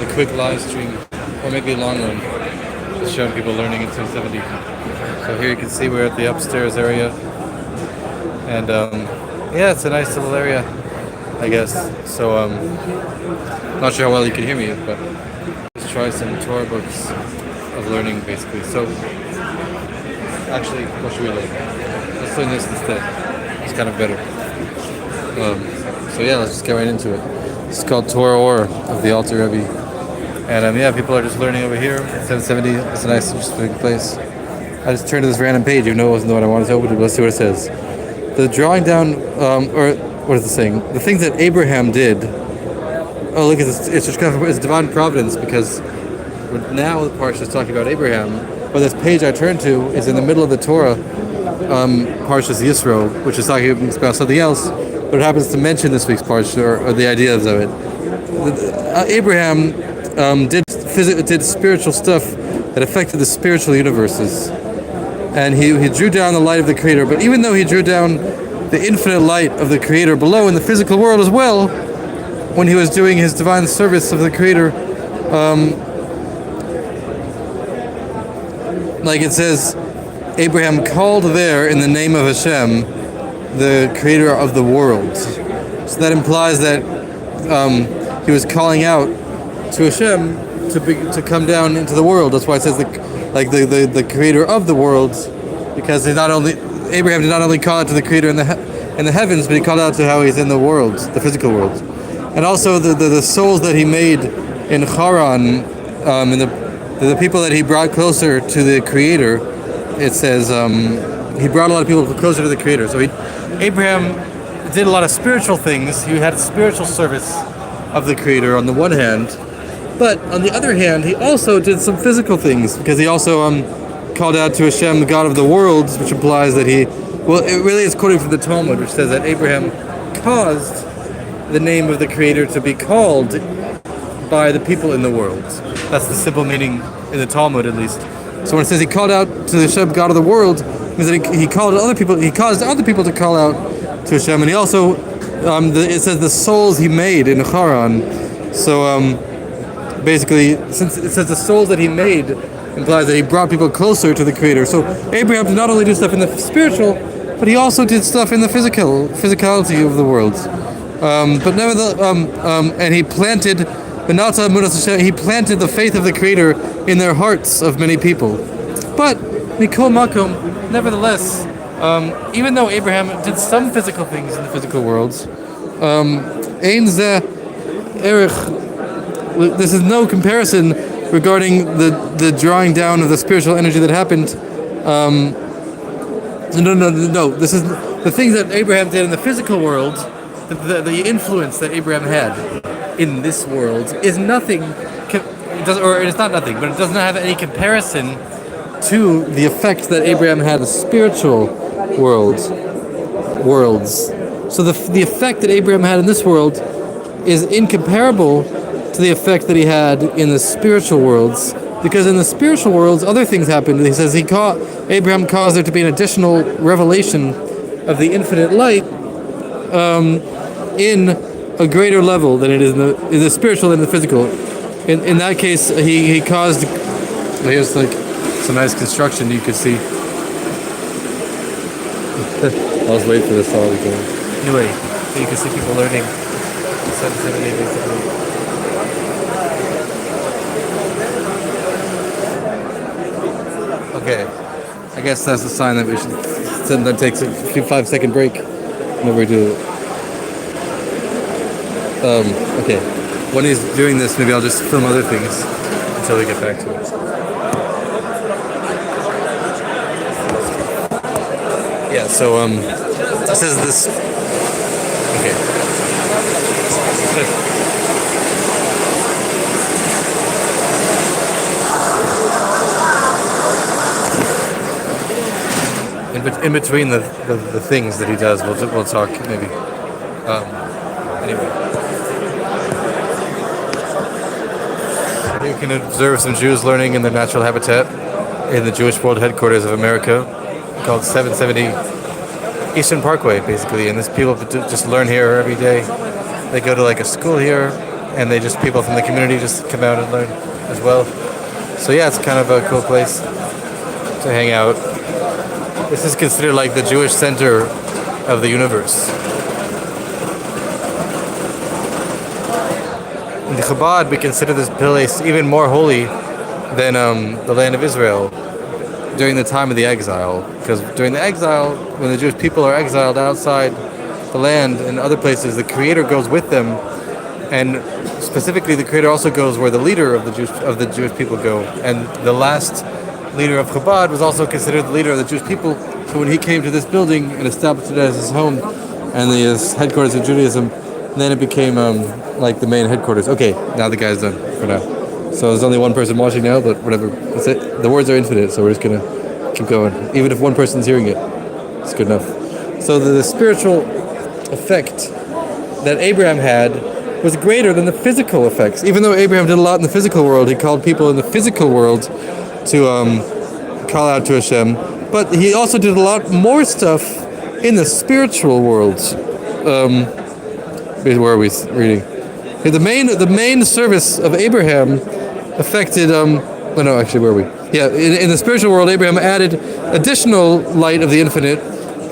a quick live stream, or maybe a long one, just showing people learning in 270. So here you can see we're at the upstairs area, and yeah, it's a nice little area, I guess. So not sure how well you can hear me, but let's try some Torah books of learning, basically. So actually, what should we learn? Let's learn this instead. It's kind of better. So yeah, let's just get right into it. It's called Torah Or of the Alter Rebbe. And yeah, people are just learning over here. 770, it's a nice, interesting place. I just turned to this random page, even though it wasn't the one I wanted to open, but let's see what it says. The drawing down, or what is it saying? The things that Abraham did. Oh, look at this. It's just kind of, it's divine providence, because now the parsha is talking about Abraham. But this page I turned to is in the middle of the Torah, Parshas Yisro, which is talking about something else, but it happens to mention this week's parsha, or the ideas of it. Abraham did spiritual stuff that affected the spiritual universes, and he drew down the light of the Creator. But even though he drew down the infinite light of the Creator below in the physical world as well, when he was doing his divine service of the Creator, like it says, Abraham called there in the name of Hashem, the Creator of the world. So that implies that he was calling out to Hashem to come down into the world. That's why it says the Creator of the world, because Abraham did not only call out to the Creator in the heavens, but he called out to how he's in the world, the physical world, and also the souls that he made in Haran, and the people that he brought closer to the Creator. It says he brought a lot of people closer to the Creator. So Abraham did a lot of spiritual things. He had spiritual service of the Creator on the one hand, but on the other hand, he also did some physical things, because he also called out to Hashem, the God of the worlds, which implies that it really is quoting from the Talmud, which says that Abraham caused the name of the Creator to be called by the people in the world. That's the simple meaning in the Talmud, at least. So when it says he called out to the Hashem, God of the world, it means that he called other people. He caused other people to call out to Hashem, and he also it says the souls he made in Haran. So basically, since it says the souls that he made, implies that he brought people closer to the Creator. So Abraham did not only do stuff in the spiritual, but he also did stuff in the physicality of the world. But nevertheless, and he planted the faith of the Creator in their hearts of many people. But Mikol Makom, nevertheless, even though Abraham did some physical things in the physical worlds, Ein Zeh Erech, this is no comparison regarding the drawing down of the spiritual energy that happened. No. This is the things that Abraham did in the physical world. The influence that Abraham had in this world is nothing, it's not nothing, but it does not have any comparison to the effect that Abraham had in spiritual worlds. So the effect that Abraham had in this world is incomparable to the effect that he had in the spiritual worlds, because in the spiritual worlds other things happened. He says Abraham caused there to be an additional revelation of the infinite light in a greater level than it is in the spiritual and the physical. In that case, he caused. Here's like some nice construction you could see. I was waiting for this all to go. Anyway, so you can see people learning 770 basically. Okay, I guess that's a sign that we should then take a 5-second break whenever we do it. Okay, when he's doing this, maybe I'll just film other things until we get back to it. Yeah, so this is this. Okay. In between the things that he does, we'll talk maybe. Anyway. You can observe some Jews learning in their natural habitat in the Jewish World Headquarters of America, called 770 Eastern Parkway, basically. And these people just learn here every day. They go to like a school here, and people from the community just come out and learn as well. So yeah, it's kind of a cool place to hang out. This is considered like the Jewish center of the universe. In the Chabad, we consider this place even more holy than the land of Israel during the time of the exile. Because during the exile, when the Jewish people are exiled outside the land and other places, the Creator goes with them, and specifically the Creator also goes where the leader of the Jewish people go. And the last leader of Chabad was also considered the leader of the Jewish people. So when he came to this building and established it as his home and his headquarters of Judaism, then it became like the main headquarters. Okay, now the guy's done for now. So there's only one person watching now, but whatever. That's it. The words are infinite, so we're just gonna keep going. Even if one person's hearing it, it's good enough. So the spiritual effect that Abraham had was greater than the physical effects. Even though Abraham did a lot in the physical world, he called people in the physical world to call out to Hashem, but he also did a lot more stuff in the spiritual world. Where are we reading? The main service of Abraham affected. Where are we? Yeah, in the spiritual world, Abraham added additional light of the infinite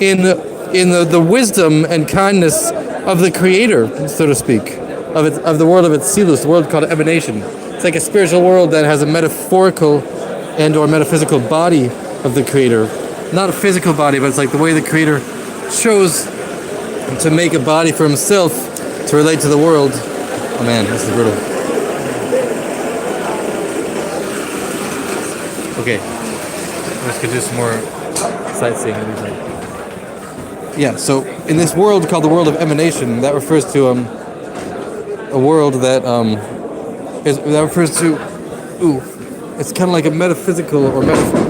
in the wisdom and kindness of the Creator, so to speak, of the world of Atzilus, the world called emanation. It's like a spiritual world that has a metaphorical and or metaphysical body of the Creator. Not a physical body, but it's like the way the Creator chose to make a body for himself to relate to the world. Oh man, this is brutal. Okay, let's go do some more sightseeing. Yeah, so in this world called the world of emanation, that refers to a world that it's kind of like a metaphysical or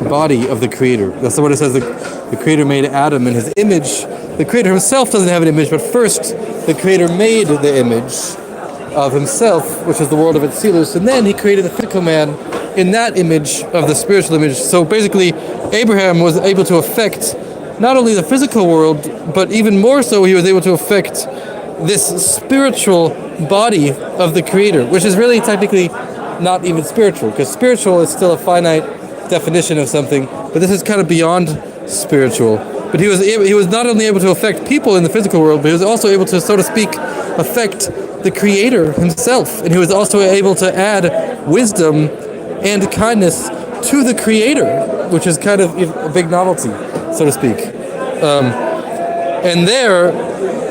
body of the Creator. That's what it says. The Creator made Adam in His image. The Creator Himself doesn't have an image, but first the Creator made the image of Himself, which is the world of Atzilus, and then He created the physical man in that image of the spiritual image. So basically, Abraham was able to affect not only the physical world, but even more so, he was able to affect this spiritual body of the Creator, which is really technically not even spiritual, because spiritual is still a finite definition of something, but this is kind of beyond spiritual. But he was not only able to affect people in the physical world, but he was also able to, so to speak, affect the Creator Himself, and he was also able to add wisdom and kindness to the Creator, which is kind of a big novelty, so to speak. And there,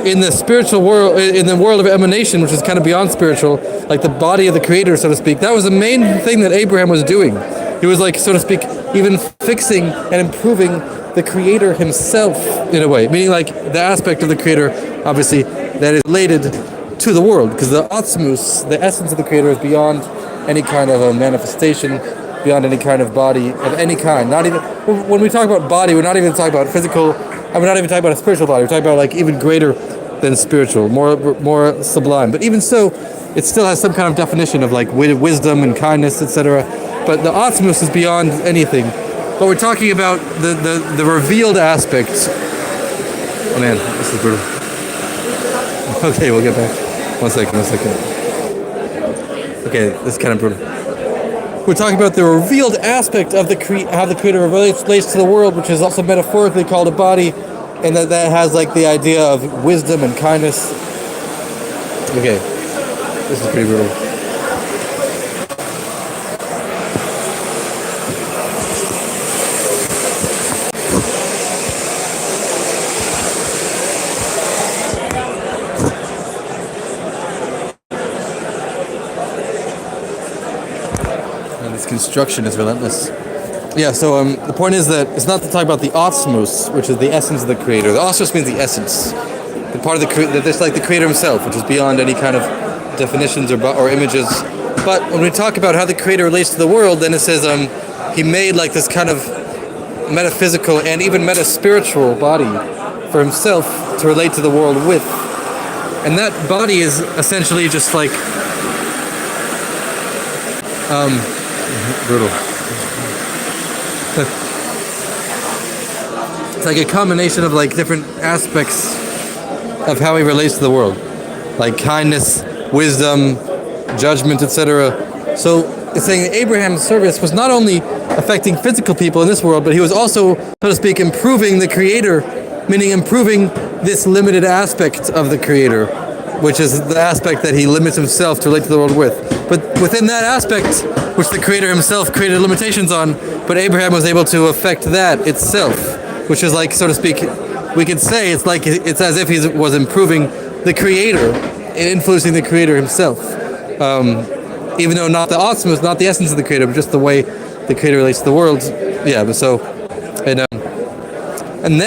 in the spiritual world, in the world of emanation, which is kind of beyond spiritual, like the body of the Creator, so to speak, that was the main thing that Abraham was doing. He was like, so to speak, even fixing and improving the Creator Himself in a way, meaning like the aspect of the Creator, obviously, that is related to the world, because the Atzmus, the essence of the Creator, is beyond any kind of a manifestation, beyond any kind of body of any kind. Not even when we talk about body, we're not even talking about physical. And we're not even talking about a spiritual body. We're talking about like even greater than spiritual, more sublime. But even so, it still has some kind of definition of like wisdom and kindness, etc. But the Atzmus is beyond anything. But we're talking about the revealed aspects. Oh man, this is brutal. Okay, we'll get back. One second. Okay, this is kind of brutal. We're talking about the revealed aspect of how the Creator relates to the world, which is also metaphorically called a body, and that has like the idea of wisdom and kindness. Okay, this is pretty brutal. Construction is relentless. Yeah, so the point is that it's not to talk about the Atzmus, which is the essence of the Creator. The Atzmus means the essence, the part of the Creator that's like the Creator Himself, which is beyond any kind of definitions or images. But when we talk about how the Creator relates to the world, then it says He made like this kind of metaphysical and even meta-spiritual body for Himself to relate to the world with, and that body is essentially just like brutal. It's like a combination of like different aspects of how He relates to the world, like kindness, wisdom, judgment, etc. So it's saying that Abraham's service was not only affecting physical people in this world, but he was also, so to speak, improving the Creator, meaning improving this limited aspect of the Creator, which is the aspect that he limits himself to relate to the world with. But within that aspect, which the Creator himself created limitations on, but Abraham was able to affect that itself, which is like, so to speak, we could say it's as if he was improving the Creator and influencing the Creator himself. Even though not the awesomeness, not the essence of the Creator, but just the way the Creator relates to the world. Yeah, but so, and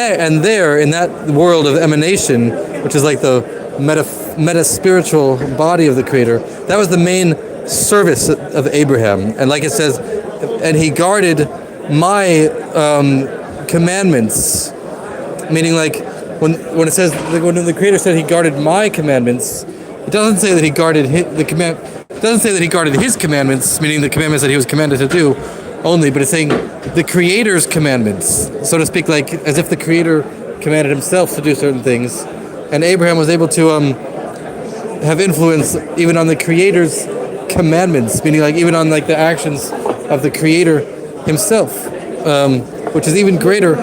there in that world of emanation, which is like the meta spiritual body of the Creator, that was the main service of Abraham. And like it says, and he guarded my commandments, meaning like when it says, when the Creator said he guarded my commandments, it doesn't say that he guarded it doesn't say that he guarded his commandments, meaning the commandments that he was commanded to do only, but it's saying the Creator's commandments, so to speak, like as if the Creator commanded himself to do certain things, and Abraham was able to have influence even on the Creator's commandments, meaning like even on like the actions of the Creator himself, which is even greater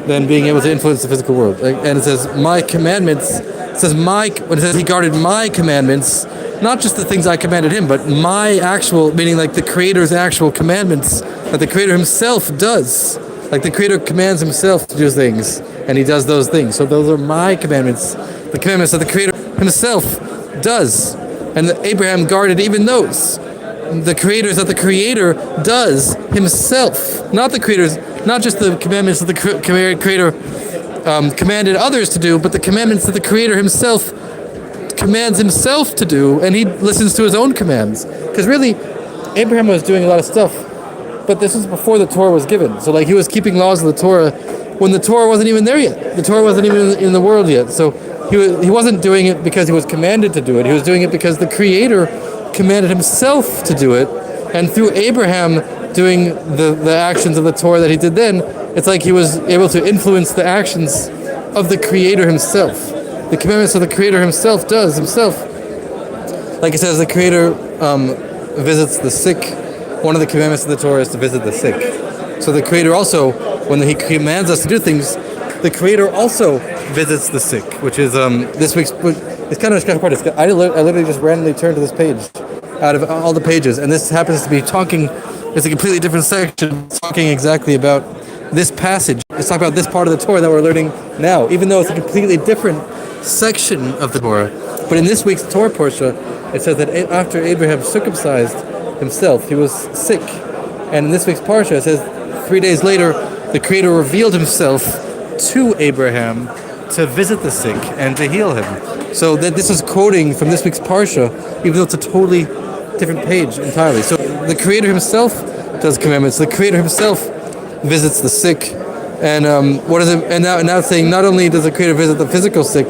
than being able to influence the physical world. And it says my commandments. It says when it says he guarded my commandments, not just the things I commanded him, but my actual, meaning like the Creator's actual commandments that the Creator himself does. Like the Creator commands himself to do things, and he does those things. So those are my commandments, the commandments that the Creator himself does. And Abraham guarded even those, the creators that the Creator does himself, not the creators, not just the commandments that the Creator commanded others to do, but the commandments that the Creator himself commands himself to do, and he listens to his own commands. Because really, Abraham was doing a lot of stuff, but this was before the Torah was given. So like he was keeping laws of the Torah when the Torah wasn't even there yet. The Torah wasn't even in the world yet. So he wasn't doing it because he was commanded to do it. He was doing it because the Creator commanded himself to do it. And through Abraham doing the actions of the Torah that he did then, it's like he was able to influence the actions of the Creator himself. The commandments of the Creator himself does himself. Like it says, the Creator visits the sick. One of the commandments of the Torah is to visit the sick. So the Creator also, when he commands us to do things, the Creator also visits the sick, which is this week's. It's kind of a special part. I literally just randomly turned to this page out of all the pages, and this happens to be talking. It's a completely different section, talking exactly about this passage. It's talking about this part of the Torah that we're learning now, even though it's a completely different section of the Torah. But in this week's Torah portion, it says that after Abraham circumcised himself, he was sick. And in this week's parsha, it says 3 days later, the Creator revealed himself to Abraham to visit the sick and to heal him. So that this is quoting from this week's parsha, even though it's a totally different page entirely. So the Creator himself does commandments. The Creator himself visits the sick. And what is it? And now it's saying not only does the Creator visit the physical sick,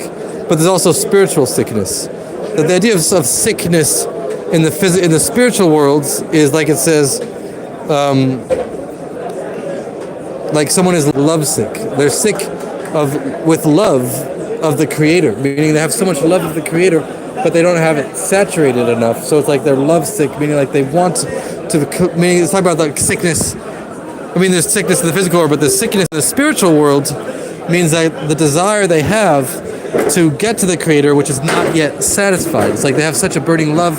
but there's also spiritual sickness. That the idea of sickness in the spiritual worlds is like it says, like someone is lovesick. They're sick with love of the Creator, meaning they have so much love of the Creator, but they don't have it saturated enough. So it's like they're lovesick, meaning like they want to. Meaning it's talking about like sickness. I mean, there's sickness in the physical world, but the sickness in the spiritual world means that the desire they have to get to the Creator, which is not yet satisfied. It's like they have such a burning love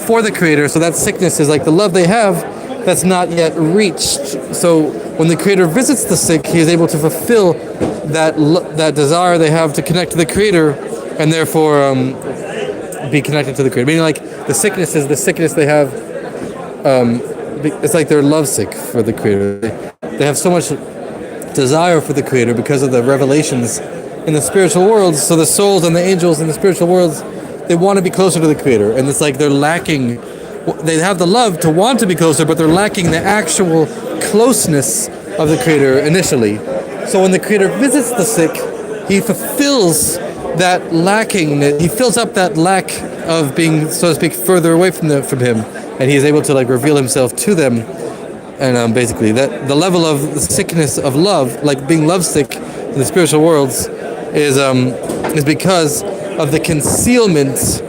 for the Creator, so that sickness is like the love they have that's not yet reached. So when the Creator visits the sick, he is able to fulfill that desire they have to connect to the Creator, and therefore be connected to the Creator. Meaning, like the sickness is the sickness they have. It's like they're lovesick for the Creator. They have so much desire for the Creator because of the revelations in the spiritual worlds. So the souls and the angels in the spiritual worlds, they want to be closer to the Creator, and it's like they're lacking. They have the love to want to be closer, but they're lacking the actual closeness of the Creator initially. So when the Creator visits the sick, he fulfills that lacking. He fills up that lack of being, so to speak, further away from Him, and he is able to like reveal himself to them. And basically, that the level of the sickness of love, like being lovesick in the spiritual worlds, is because of the concealment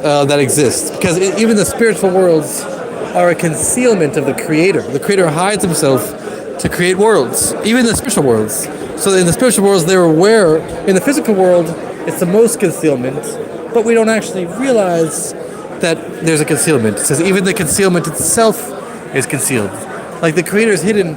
that exists, because even the spiritual worlds are a concealment of the Creator. The Creator hides Himself to create worlds, even the spiritual worlds. So in the spiritual worlds, they're aware. In the physical world, it's the most concealment, but we don't actually realize that there's a concealment. It says even the concealment itself is concealed. Like the Creator is hidden,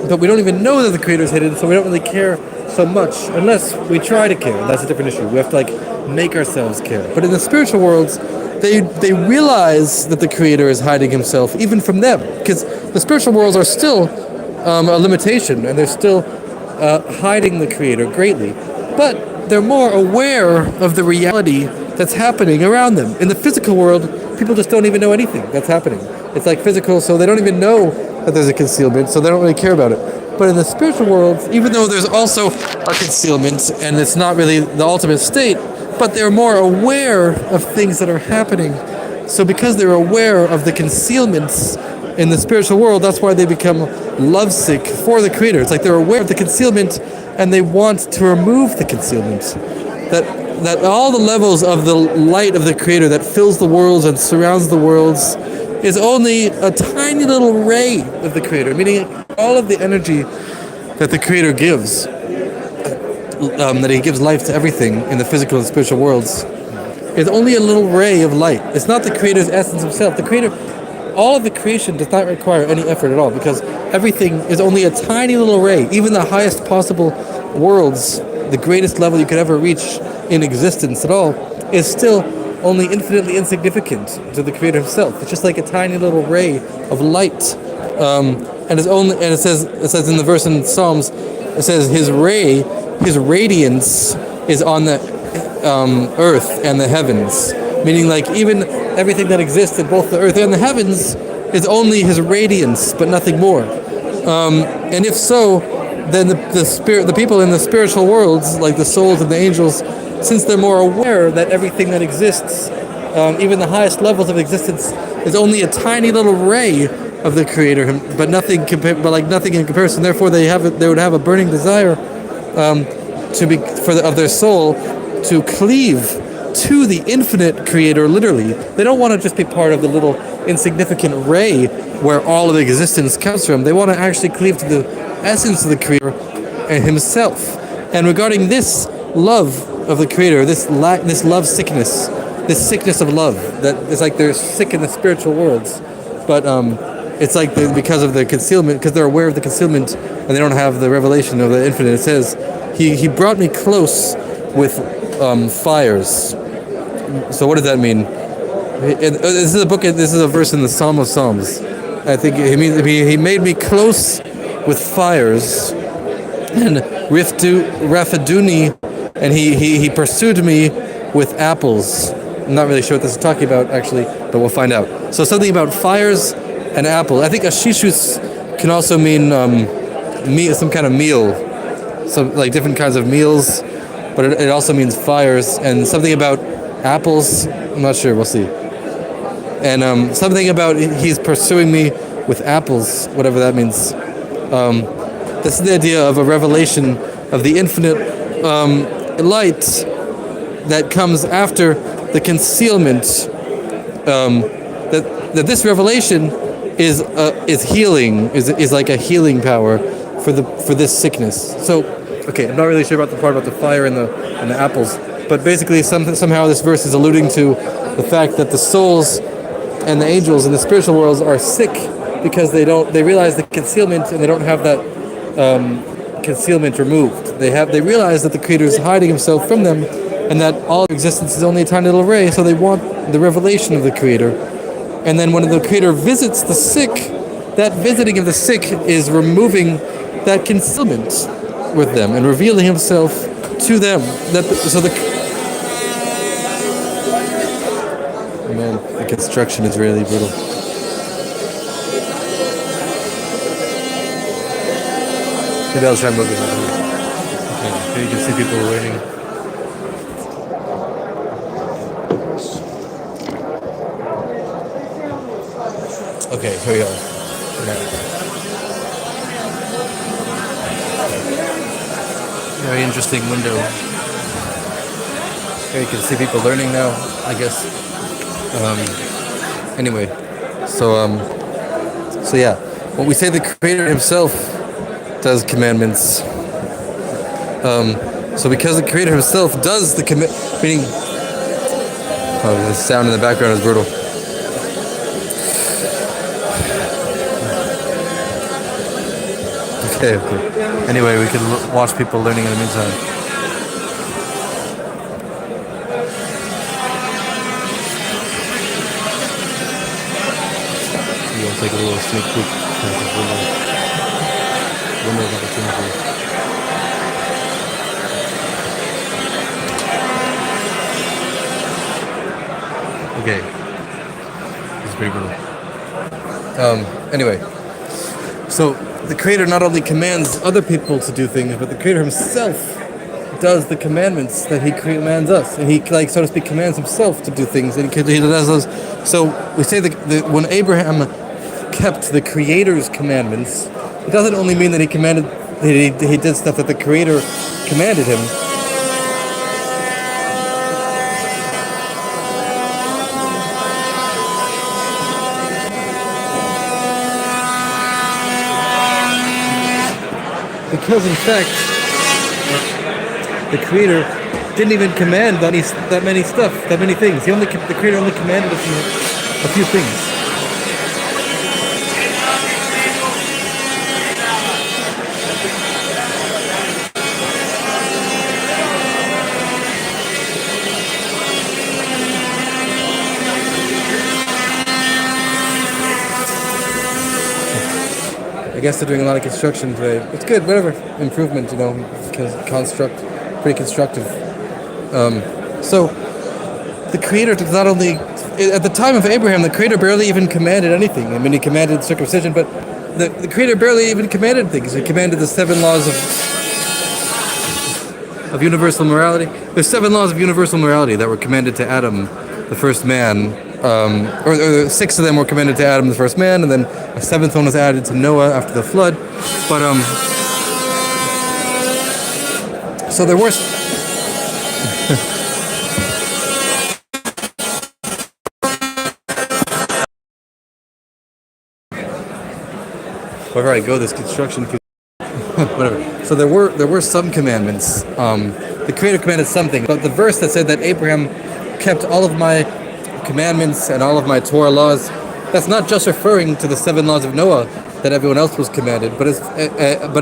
but we don't even know that the Creator is hidden, so we don't really care so much unless we try to care. That's a different issue. We have to make ourselves care. But in the spiritual worlds, they realize that the Creator is hiding Himself even from them, because the spiritual worlds are still a limitation, and they're still hiding the Creator greatly. But they're more aware of the reality that's happening around them. In the physical world, people just don't even know anything that's happening. It's like physical, so they don't even know that there's a concealment, so they don't really care about it. But in the spiritual world, even though there's also a concealment, and it's not really the ultimate state, but they're more aware of things that are happening. So because they're aware of the concealments in the spiritual world, that's why they become lovesick for the Creator. It's like they're aware of the concealment, and they want to remove the concealment. That all the levels of the light of the Creator that fills the worlds and surrounds the worlds is only a tiny little ray of the Creator, meaning all of the energy that the Creator gives, that He gives life to everything in the physical and spiritual worlds, is only a little ray of light. It's not the Creator's essence Himself. The Creator, all of the creation does not require any effort at all, because everything is only a tiny little ray. Even the highest possible worlds, the greatest level you could ever reach in existence at all, is still only infinitely insignificant to the Creator Himself. It's just like a tiny little ray of light, and it says in the verse in Psalms, it says His ray, His radiance is on the earth and the heavens, meaning like even everything that exists in both the earth and the heavens is only His radiance, but nothing more. And if so, then the people in the spiritual worlds, like the souls and the angels, since they're more aware that everything that exists, even the highest levels of existence, is only a tiny little ray of the Creator, but nothing in comparison. Therefore, they would have a burning desire of their soul to cleave to the infinite Creator. Literally, they don't want to just be part of the little insignificant ray where all of existence comes from. They want to actually cleave to the essence of the Creator and Himself. And regarding this love of the Creator, this love sickness, this sickness of love, that it's like they're sick in the spiritual worlds, but it's like because of the concealment, because they're aware of the concealment and they don't have the revelation of the infinite. It says, He brought me close with fires. So what does that mean? This is a verse in the Psalm of Psalms. I think it means He made me close with fires, and Rafaduni, and he pursued me with apples. I'm not really sure what this is talking about, actually, but we'll find out. So something about fires and apple. I think ashishus can also mean some kind of meal, some like different kinds of meals, but it also means fires, and something about apples. I'm not sure. We'll see. And something about He's pursuing me with apples, whatever that means. This is the idea of a revelation of the infinite light that comes after the concealment. That this revelation is healing, is like a healing power for this sickness. So, okay, I'm not really sure about the part about the fire and the apples, but basically somehow this verse is alluding to the fact that the souls and the angels in the spiritual worlds are sick because they realize the concealment, and they don't have that concealment removed. They realize that the Creator is hiding Himself from them, and that all of existence is only a tiny little ray, so they want the revelation of the Creator. And then when the Creator visits the sick, that visiting of the sick is removing that concealment with them and revealing Himself to them. Man, the construction is really brutal. Maybe I'll try moving it. Okay, here you can see people waiting. Okay, here we go. Very interesting window. Here you can see people learning now, I guess. Anyway, so yeah, when we say the Creator Himself does commandments, so because the Creator Himself does the meaning, oh, the sound in the background is brutal. Okay. Anyway, we can watch people learning in the meantime. You'll take a little sneak peek at this window of opportunity. Okay. This is pretty brutal. Anyway, so the Creator not only commands other people to do things, but the Creator Himself does the commandments that He commands us, and He, like, so to speak, commands Himself to do things, and He does those. So we say that when Abraham kept the Creator's commandments, it doesn't only mean that he commanded, that he did stuff that the Creator commanded him. Because in fact, the Creator didn't even command that many things. The Creator only commanded us a few things. I guess they're doing a lot of construction today. It's good, whatever. Improvement, because pretty constructive. So, the Creator does not only... At the time of Abraham, the Creator barely even commanded anything. I mean, He commanded circumcision, but the Creator barely even commanded things. He commanded the 7 laws of universal morality. There's 7 laws of universal morality that were commanded to Adam, the first man, or 6 of them were commanded to Adam, the first man, and then a 7th one was added to Noah after the flood. But so there were. Wherever I go, this construction. Whatever. So there were some commandments. The Creator commanded something, but the verse that said that Abraham kept all of my commandments and all of my Torah laws, that's not just referring to the 7 laws of Noah that everyone else was commanded, but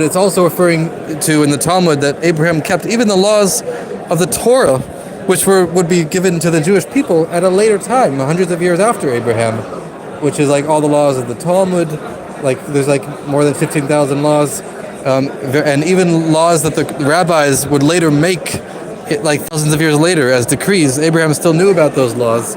it's also referring to in the Talmud that Abraham kept even the laws of the Torah, which would be given to the Jewish people at a later time, hundreds of years after Abraham, which is like all the laws of the Talmud. Like there's like more than 15,000 laws, and even laws that the rabbis would later make, like thousands of years later as decrees. Abraham still knew about those laws.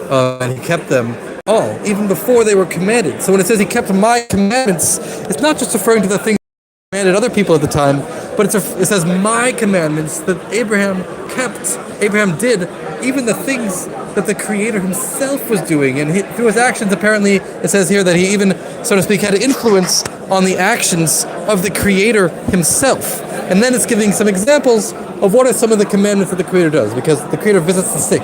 And he kept them all, even before they were commanded. So when it says he kept my commandments, it's not just referring to the things he commanded other people at the time, but it says my commandments that Abraham kept. Abraham did even the things that the Creator Himself was doing. And through his actions, apparently, it says here that he even, so to speak, had influence on the actions of the Creator Himself. And then it's giving some examples of what are some of the commandments that the Creator does, because the Creator visits the sick.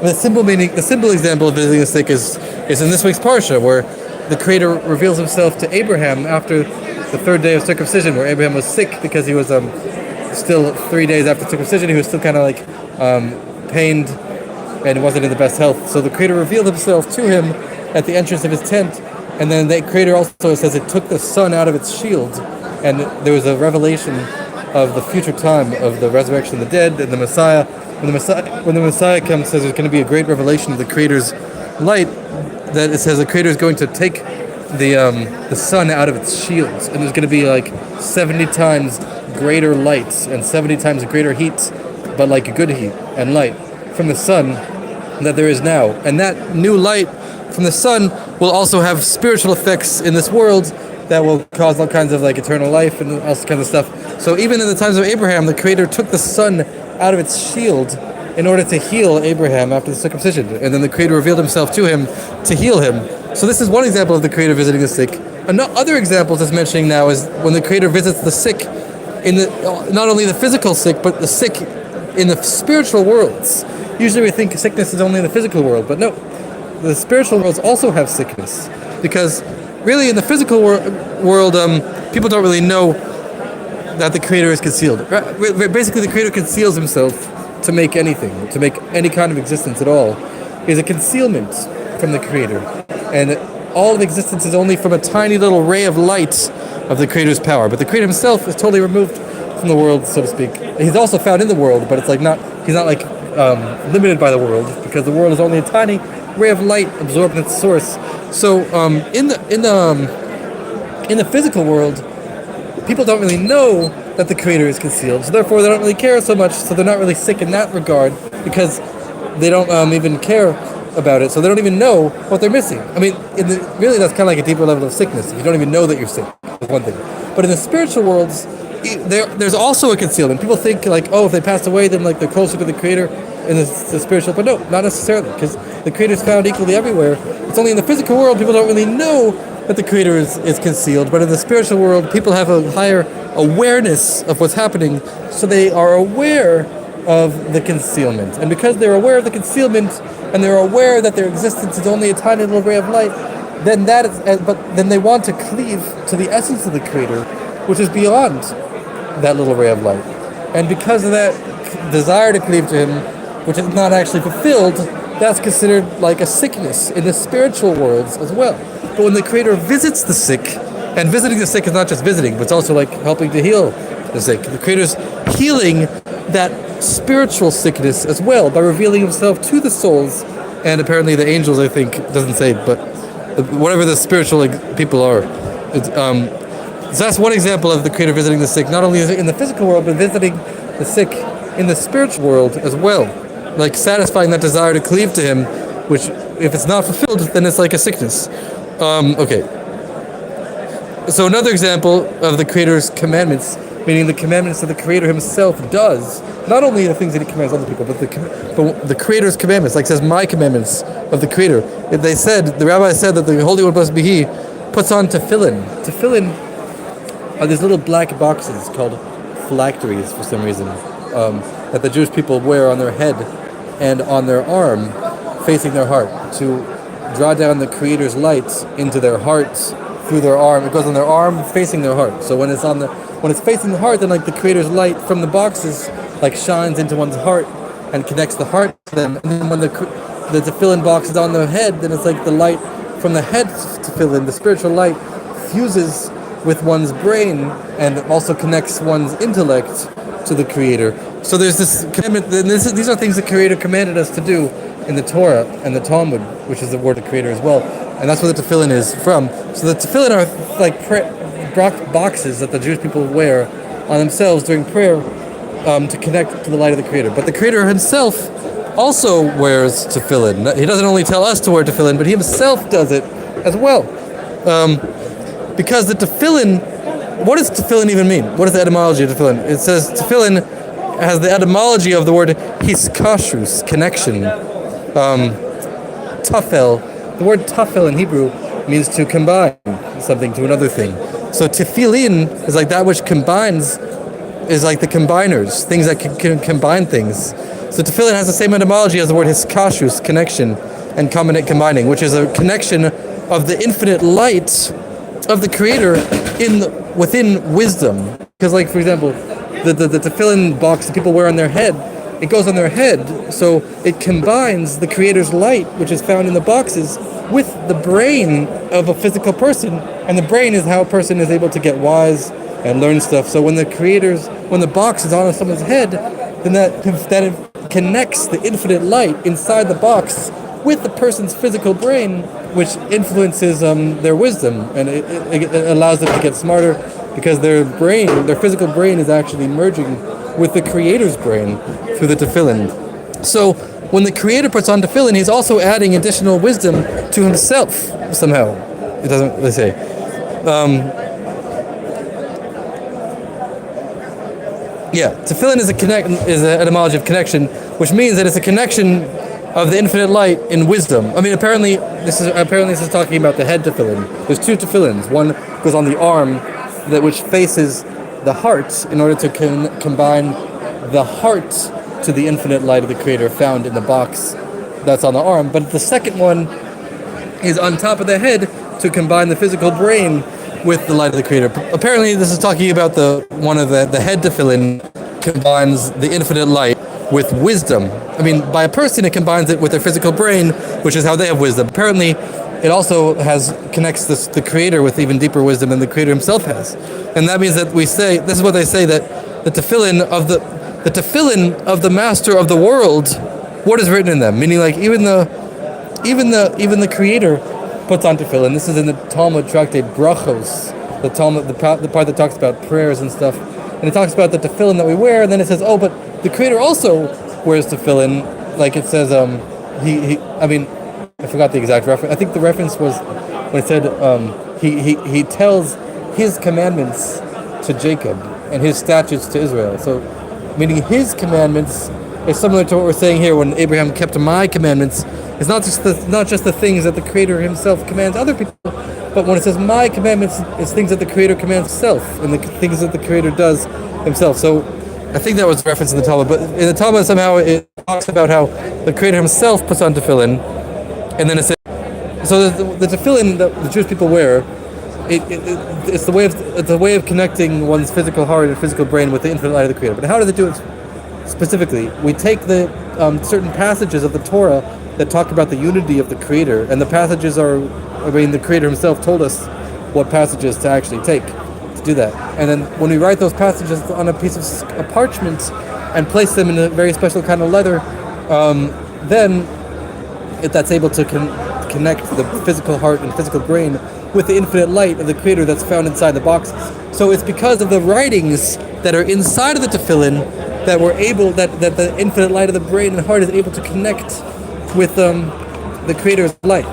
The simple example of visiting the sick is in this week's Parsha, where the Creator reveals Himself to Abraham after the 3rd day of circumcision, where Abraham was sick because he was still 3 days after circumcision. He was still kind of like pained and wasn't in the best health. So the Creator revealed Himself to him at the entrance of his tent, and then the Creator also says it took the sun out of its shield, and there was a revelation of the future time of the resurrection of the dead and the Messiah. When the Messiah comes, says there's going to be a great revelation of the Creator's light, that it says the Creator is going to take the sun out of its shields, and there's going to be like 70 times greater lights and 70 times greater heat, but like good heat and light from the sun that there is now. And that new light from the sun will also have spiritual effects in this world that will cause all kinds of like eternal life and all kinds of stuff. So even in the times of Abraham, the Creator took the sun out of its shield in order to heal Abraham after the circumcision. And then the Creator revealed Himself to him to heal him. So this is one example of the Creator visiting the sick. Other examples it's mentioning now is when the Creator visits the sick, not only the physical sick, but the sick in the spiritual worlds. Usually we think sickness is only in the physical world, but no. the spiritual worlds also have sickness, because really in the physical world, people don't really know that the Creator is concealed. Basically, the Creator conceals himself to make anything, to make any kind of existence at all. Is a concealment from the Creator, and all of existence is only from a tiny little ray of light of the Creator's power. But the Creator himself is totally removed from the world, so to speak. He's also found in the world, but it's like he's not like limited by the world, because the world is only a tiny ray of light absorbed in its source. So in the physical world, people don't really know that the Creator is concealed, so therefore they don't really care so much, so they're not really sick in that regard, because they don't even care about it, so they don't even know what they're missing. I mean, really that's kind of like a deeper level of sickness. If you don't even know that you're sick, is one thing. But in the spiritual worlds, there's also a concealment. People think like, oh, if they passed away, then like they're closer to the Creator in the spiritual, but no, not necessarily, because the Creator is found equally everywhere. It's only in the physical world people don't really know that the Creator is concealed, but in the spiritual world, people have a higher awareness of what's happening, so they are aware of the concealment. And because they're aware of the concealment, and they're aware that their existence is only a tiny little ray of light, then then they want to cleave to the essence of the Creator, which is beyond that little ray of light. And because of that desire to cleave to Him, which is not actually fulfilled, that's considered like a sickness in the spiritual worlds as well. But when the Creator visits the sick, and visiting the sick is not just visiting, but it's also like helping to heal the sick. The Creator's healing that spiritual sickness as well by revealing Himself to the souls, and apparently the angels, I think, doesn't say, but whatever the spiritual people are. So that's one example of the Creator visiting the sick, not only in the physical world, but visiting the sick in the spiritual world as well. Like satisfying that desire to cleave to Him, which if it's not fulfilled, then it's like a sickness. Okay. So another example of the Creator's commandments, meaning the commandments that the Creator Himself does, not only the things that He commands other people, but the Creator's commandments, like it says, my commandments of the Creator. The rabbi said that the Holy One, blessed be He, puts on tefillin. Tefillin are these little black boxes called phylacteries for some reason, that the Jewish people wear on their head and on their arm, facing their heart, to draw down the Creator's light into their hearts through their arm. It goes on their arm, facing their heart. So when it's facing the heart, then like the Creator's light from the boxes like shines into one's heart and connects the heart to them. And then when the tefillin box is on their head, then it's like the light from the head tefillin, the spiritual light, fuses with one's brain and also connects one's intellect to the Creator. So there's this commandment. These are things the Creator commanded us to do in the Torah and the Talmud, which is the word of the Creator as well. And that's where the tefillin is from. So the tefillin are like boxes that the Jewish people wear on themselves during prayer to connect to the light of the Creator. But the Creator Himself also wears tefillin. He doesn't only tell us to wear tefillin, but He Himself does it as well. Because the tefillin, what does tefillin even mean? What is the etymology of tefillin? It says tefillin has the etymology of the word hiskashrus, connection. Tafel. The word tafel in Hebrew means to combine something to another thing. So tefillin is like that which combines, is like the combiners, things that can combine things. So tefillin has the same etymology as the word hiskashrus, connection, and combining, which is a connection of the infinite light of the Creator within wisdom. Because like, for example, the tefillin box that people wear on their head, it goes on their head, so it combines the Creator's light, which is found in the boxes, with the brain of a physical person, and the brain is how a person is able to get wise and learn stuff. So when the box is on someone's head, then that connects the infinite light inside the box with the person's physical brain, which influences their wisdom, and it allows them to get smarter, because their physical brain is actually merging with the Creator's brain through the tefillin. So when the Creator puts on tefillin, He's also adding additional wisdom to Himself somehow. It doesn't, they say. Tefillin is an etymology of connection, which means that it's a connection of the infinite light in wisdom. I mean, apparently this is talking about the head tefillin. There's two tefillins. One goes on the arm, which faces the heart, in order to combine the heart to the infinite light of the Creator found in the box that's on the arm. But the second one is on top of the head to combine the physical brain with the light of the Creator. Apparently, this is talking about one of the head tefillin combines the infinite light with wisdom. I mean, by a person, it combines it with their physical brain, which is how they have wisdom. Apparently, it also connects the Creator with even deeper wisdom than the Creator himself has. And that means that we say, this is what they say, that the tefillin of the Master of the world, what is written in them? Meaning, like, even the Creator puts on tefillin. This is in the Talmud tractate Brachos, the part that talks about prayers and stuff. And it talks about the tefillin that we wear, and then it says, oh, but the Creator also wears tefillin. Like it says, I forgot the exact reference. I think the reference was when it said he tells his commandments to Jacob and his statutes to Israel. So, meaning his commandments is similar to what we're saying here when Abraham kept my commandments. It's not just the things that the Creator himself commands other people, but when it says my commandments, it's things that the Creator commands himself and the things that the Creator does himself. So I think that was the reference in the Talmud, but in the Talmud somehow it talks about how the Creator himself puts on tefillin, and then it says, so the tefillin that the Jewish people wear, it's a way of connecting one's physical heart and physical brain with the infinite light of the Creator. But how do they do it specifically? We take the certain passages of the Torah that talk about the unity of the Creator, and the passages the Creator himself told us what passages to actually take to do that. And then when we write those passages on a piece of parchment and place them in a very special kind of leather, then that's able to connect the physical heart and physical brain with the infinite light of the Creator that's found inside the boxes. So it's because of the writings that are inside of the tefillin that that the infinite light of the brain and heart is able to connect with the Creator's light.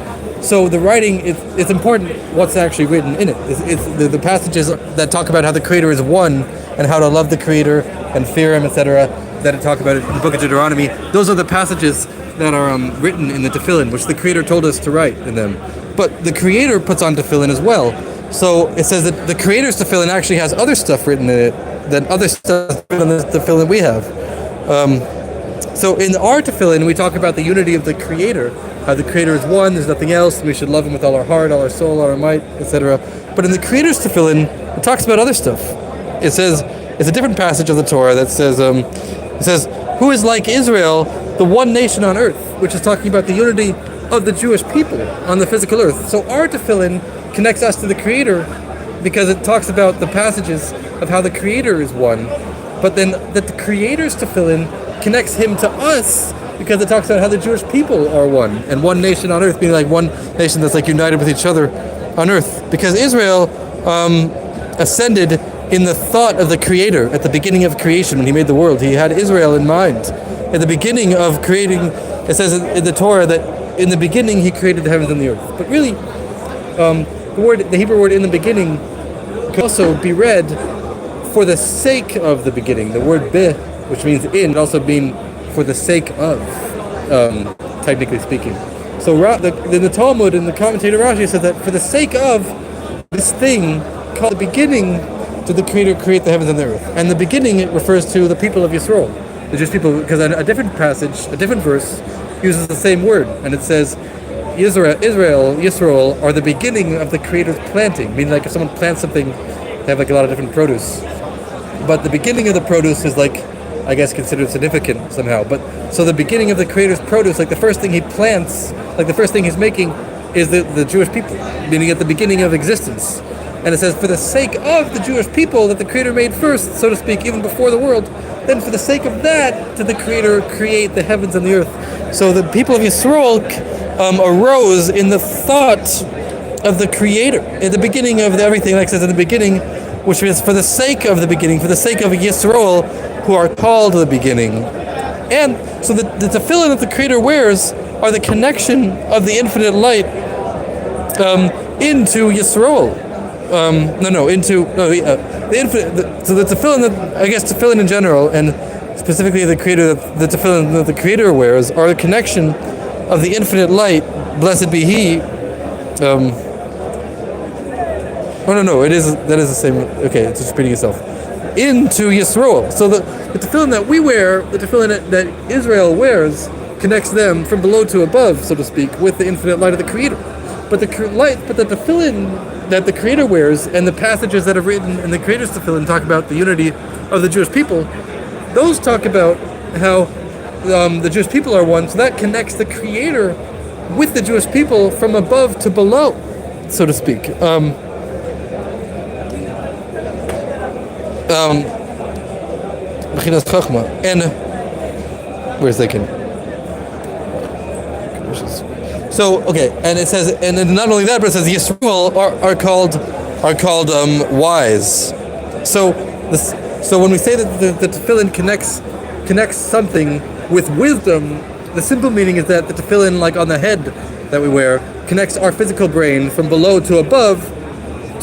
So the writing, it's important what's actually written in it. It's the passages that talk about how the Creator is one and how to love the Creator and fear Him, etc., that talk about it in the book of Deuteronomy. Those are the passages that are written in the tefillin, which the Creator told us to write in them. But the Creator puts on tefillin as well. So it says that the Creator's tefillin actually has other stuff written in it than other stuff written in the tefillin we have. So in our tefillin, we talk about the unity of the Creator, how the Creator is one, there's nothing else, and we should love Him with all our heart, all our soul, all our might, etc. But in the Creator's tefillin, it talks about other stuff. It says, it's a different passage of the Torah that says, who is like Israel, the one nation on earth, which is talking about the unity of the Jewish people on the physical earth. So our tefillin connects us to the Creator because it talks about the passages of how the Creator is one, but then that the Creator's tefillin connects Him to us because it talks about how the Jewish people are one, and one nation on earth, being like one nation that's like united with each other on earth. Because Israel ascended in the thought of the Creator at the beginning of creation when He made the world. He had Israel in mind. At the beginning of creating, it says in the Torah that in the beginning He created the heavens and the earth. But really, the Hebrew word "in the beginning" can also be read for the sake of the beginning. The word "be," which means in, also being for the sake of, technically speaking. So in the Talmud, in the commentator Rashi says that for the sake of this thing called the beginning, did the Creator create the heavens and the earth. And the beginning, it refers to the people of Yisrael, the Jewish people, because a different passage, a different verse, uses the same word, and it says, Yisrael are the beginning of the Creator's planting, meaning like if someone plants something, they have like a lot of different produce. But the beginning of the produce is like, I guess, considered significant somehow. But so the beginning of the Creator's produce, like the first thing He plants, like the first thing He's making is the Jewish people, meaning at the beginning of existence. And it says, for the sake of the Jewish people that the Creator made first, so to speak, even before the world, then for the sake of that did the Creator create the heavens and the earth. So the people of Yisrael arose in the thought of the Creator, at the beginning of everything, like it says in the beginning, which is for the sake of the beginning, for the sake of Yisrael, who are called the beginning. And so the tefillin that the Creator wears are the connection of the infinite light into Yisrael. The infinite. So the tefillin that, I guess tefillin in general, and specifically the tefillin that the Creator wears, are the connection of the infinite light. Blessed be He. That is the same. Okay, it's just repeating itself. Into Yisrael. So the tefillin that we wear, the tefillin that Israel wears, connects them from below to above, so to speak, with the infinite light of the Creator. but the tefillin that the Creator wears and the passages that are written in the Creator's tefillin talk about the unity of the Jewish people. Those talk about how the Jewish people are one, so that connects the Creator with the Jewish people from above to below, so to speak. And where's that? So okay, and it says, and not only that, but it says Yisrael are called wise. So when we say that the tefillin connects something with wisdom, the simple meaning is that the tefillin, like on the head that we wear, connects our physical brain from below to above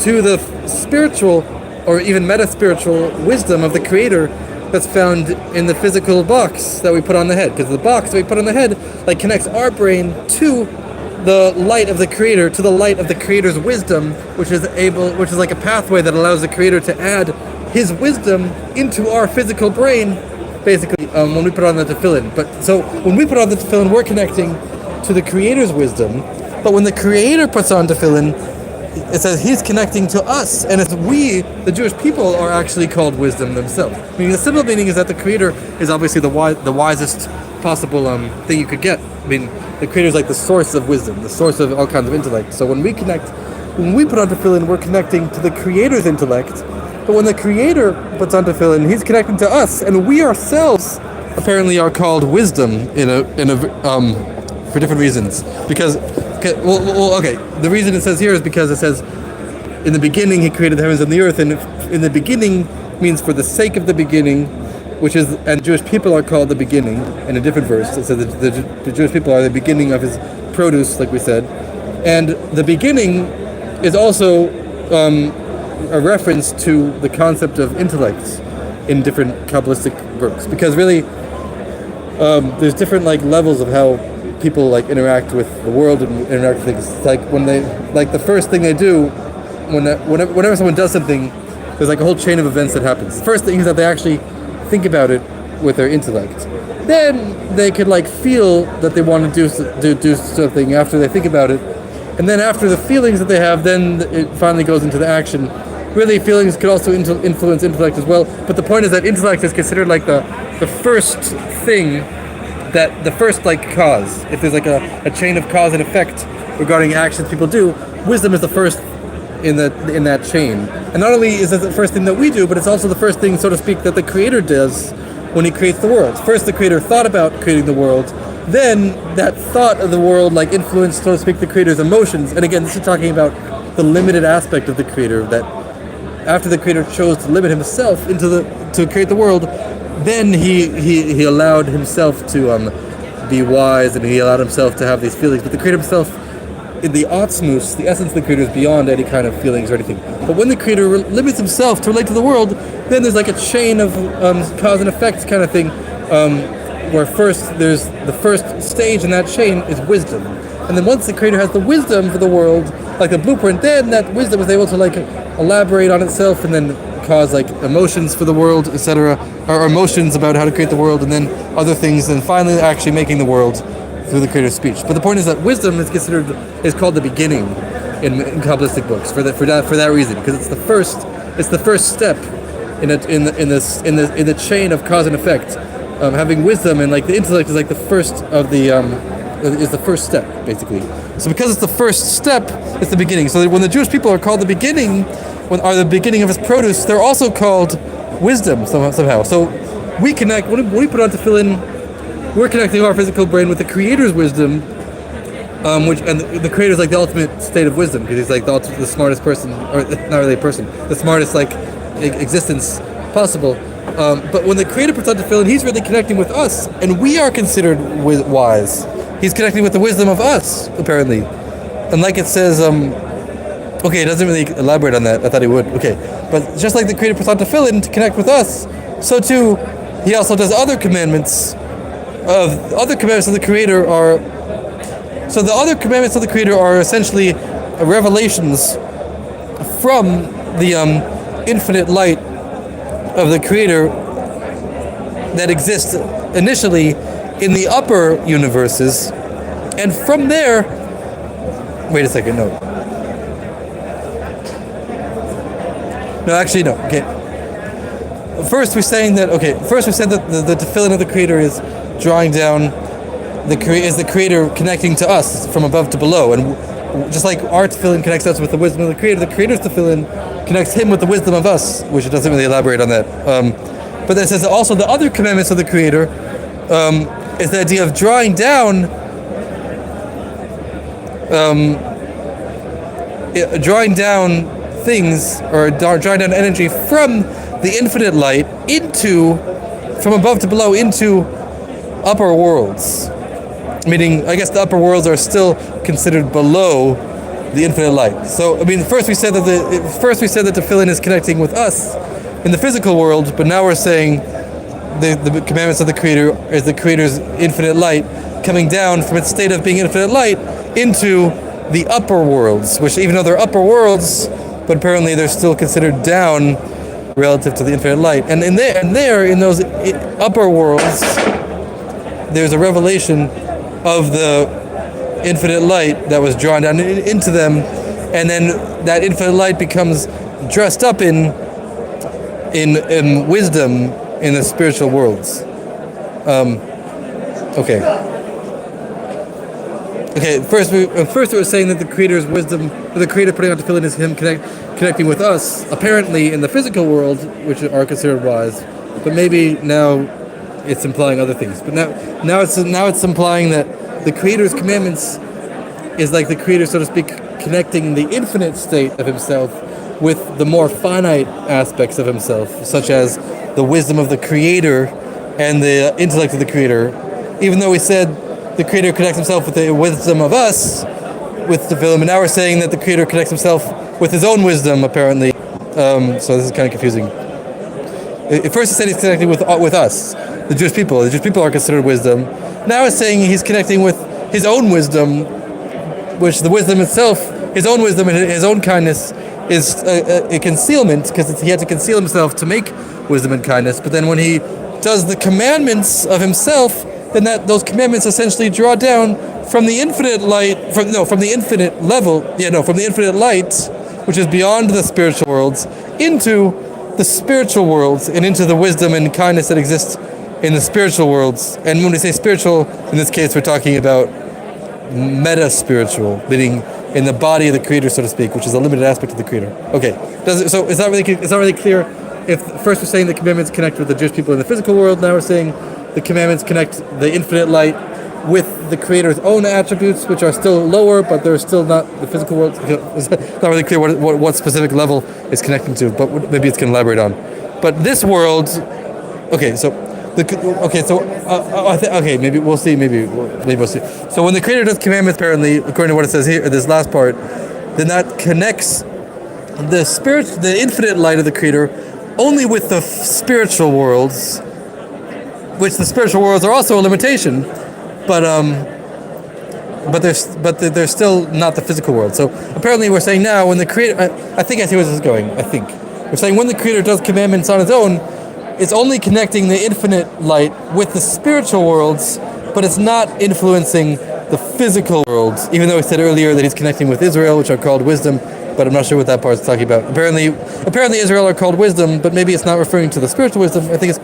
to the spiritual or even meta-spiritual wisdom of the Creator that's found in the physical box that we put on the head. Because the box that we put on the head like connects our brain to the light of the Creator, to the light of the Creator's wisdom, which is like a pathway that allows the Creator to add His wisdom into our physical brain, basically, when we put on the tefillin. But so when we put on the tefillin, we're connecting to the Creator's wisdom. But when the Creator puts on tefillin, it says He's connecting to us, and it's we, the Jewish people, are actually called wisdom themselves. Meaning, the simple meaning is that the Creator is obviously the wisest possible thing you could get. I mean, the Creator is like the source of wisdom, the source of all kinds of intellect. So when we put on tefillin, we're connecting to the Creator's intellect. But when the Creator puts on tefillin, He's connecting to us, and we ourselves apparently are called wisdom for different reasons. Because the reason it says here is because it says, in the beginning He created the heavens and the earth, and in the beginning means for the sake of the beginning, and Jewish people are called the beginning. In a different verse, it says that the Jewish people are the beginning of His produce, like we said, and the beginning is also a reference to the concept of intellect in different Kabbalistic works, because really there's different levels of how people interact with the world and interact with things. It's like when the first thing they do whenever someone does something, there's a whole chain of events that happens. The first thing is that they actually think about it with their intellect. Then they could feel that they want to do something after they think about it, and then after the feelings that they have, then it finally goes into the action. Really, feelings could also influence intellect as well. But the point is that intellect is considered the first thing, that the first cause. If there's a chain of cause and effect regarding actions people do, wisdom is the first in that chain. And not only is it the first thing that we do, but it's also the first thing, so to speak, that the Creator does when He creates the world. First, the Creator thought about creating the world. Then that thought of the world influenced, so to speak, the Creator's emotions. And again, this is talking about the limited aspect of the Creator, that after the Creator chose to limit Himself to create the world, then he allowed Himself to be wise, and He allowed Himself to have these feelings. But the Creator Himself, in the Atzmus, the essence of the Creator, is beyond any kind of feelings or anything. But when the Creator limits Himself to relate to the world, then there's a chain of cause and effect kind of thing, where first there's the first stage in that chain is wisdom. And then once the Creator has the wisdom for the world, the blueprint, then that wisdom is able to elaborate on itself and then cause emotions for the world, etc., or emotions about how to create the world, and then other things, and finally actually making the world through the Creator's speech. But the point is that wisdom is called the beginning in Kabbalistic books for that reason, because it's the first step in the chain of cause and effect. Having wisdom and the intellect is the first of the first step, basically. So because it's the first step, it's the beginning. So that when the Jewish people are called the beginning, are the beginning of His produce, they're also called wisdom somehow. So we connect, when we put on tefillin, we're connecting our physical brain with the Creator's wisdom, and the Creator's the ultimate state of wisdom, because He's the smartest person, or not really a person, the smartest existence possible. But when the Creator puts on tefillin, He's really connecting with us, and we are considered wise. He's connecting with the wisdom of us, apparently. And it says, okay, it doesn't really elaborate on that. I thought He would. Okay. But just like the Creator puts on tefillin to connect with us, so too, He also does other commandments. Other commandments of the Creator are... So the other commandments of the Creator are essentially revelations from the infinite light of the Creator that exists initially in the upper universes, and from there Wait a second, no. No, actually, no. Okay. First, we said that the tefillin of the Creator is drawing down is the Creator connecting to us from above to below, and just like our tefillin connects us with the wisdom of the Creator's tefillin connects him with the wisdom of us, which it doesn't really elaborate on that. But then it says that also the other commandments of the Creator is the idea of drawing down things, or drawing down energy from the infinite light from above to below into upper worlds. Meaning, I guess the upper worlds are still considered below the infinite light. So, I mean, first we said that the tefillin is connecting with us in the physical world, but now we're saying the commandments of the Creator is the Creator's infinite light coming down from its state of being infinite light into the upper worlds, which even though they're upper worlds, but apparently they're still considered down relative to the infinite light. And in those upper worlds, there's a revelation of the infinite light that was drawn down into them, and then that infinite light becomes dressed up in wisdom in the spiritual worlds. Okay. First we were saying that the Creator's wisdom, the Creator putting on tefillin is Him connecting with us, apparently in the physical world, which are considered wise. But maybe now it's implying other things. But now it's implying that the Creator's commandments is like the Creator, so to speak, connecting the infinite state of Himself with the more finite aspects of Himself, such as the wisdom of the Creator and the intellect of the Creator. Even though we said the Creator connects Himself with the wisdom of us, with the film, and now we're saying that the Creator connects Himself with His own wisdom, apparently. So this is kind of confusing. At first, it said He's connecting with us, the Jewish people. The Jewish people are considered wisdom. Now it's saying He's connecting with His own wisdom, which the wisdom itself, His own wisdom and His own kindness, is a concealment, because He had to conceal Himself to make wisdom and kindness. But then when He does the commandments of Himself, then those commandments essentially draw down from the infinite light, from the infinite light, which is beyond the spiritual worlds, into the spiritual worlds and into the wisdom and kindness that exists in the spiritual worlds. And when we say spiritual, in this case, we're talking about meta-spiritual, meaning in the body of the Creator, so to speak, which is a limited aspect of the Creator. Okay, so it's not really clear. If first we're saying the commandments connect with the Jewish people in the physical world, now we're saying the commandments connect the infinite light with the Creator's own attributes, which are still lower, but they're still not the physical world. It's not really clear what specific level it's connecting to, but maybe it's going to elaborate on. But this world, maybe we'll see. Maybe we'll see. So when the Creator does commandments, apparently, according to what it says here, this last part, then that connects the infinite light of the Creator only with the spiritual worlds, which the spiritual worlds are also a limitation, but they're still not the physical world. So apparently we're saying now when the Creator, I think I see where this is going. We're saying when the Creator does commandments on His own, it's only connecting the infinite light with the spiritual worlds, but it's not influencing the physical worlds, even though we said earlier that He's connecting with Israel, which are called wisdom, but I'm not sure what that part is talking about. Apparently Israel are called wisdom, but maybe it's not referring to the spiritual wisdom. I think it's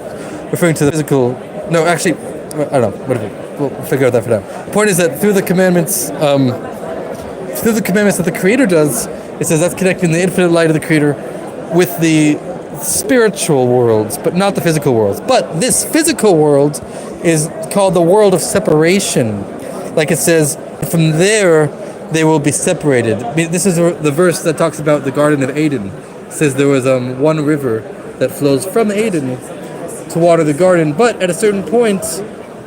referring to the physical. No, actually, I don't know. Whatever. We'll figure out that for now. The point is that through the commandments that the Creator does, it says that's connecting the infinite light of the Creator with the spiritual worlds, but not the physical worlds. But this physical world is called the world of separation. Like it says, from there they will be separated. I mean, this is the verse that talks about the Garden of Eden. It says there was one river that flows from Eden to water the garden, but at a certain point,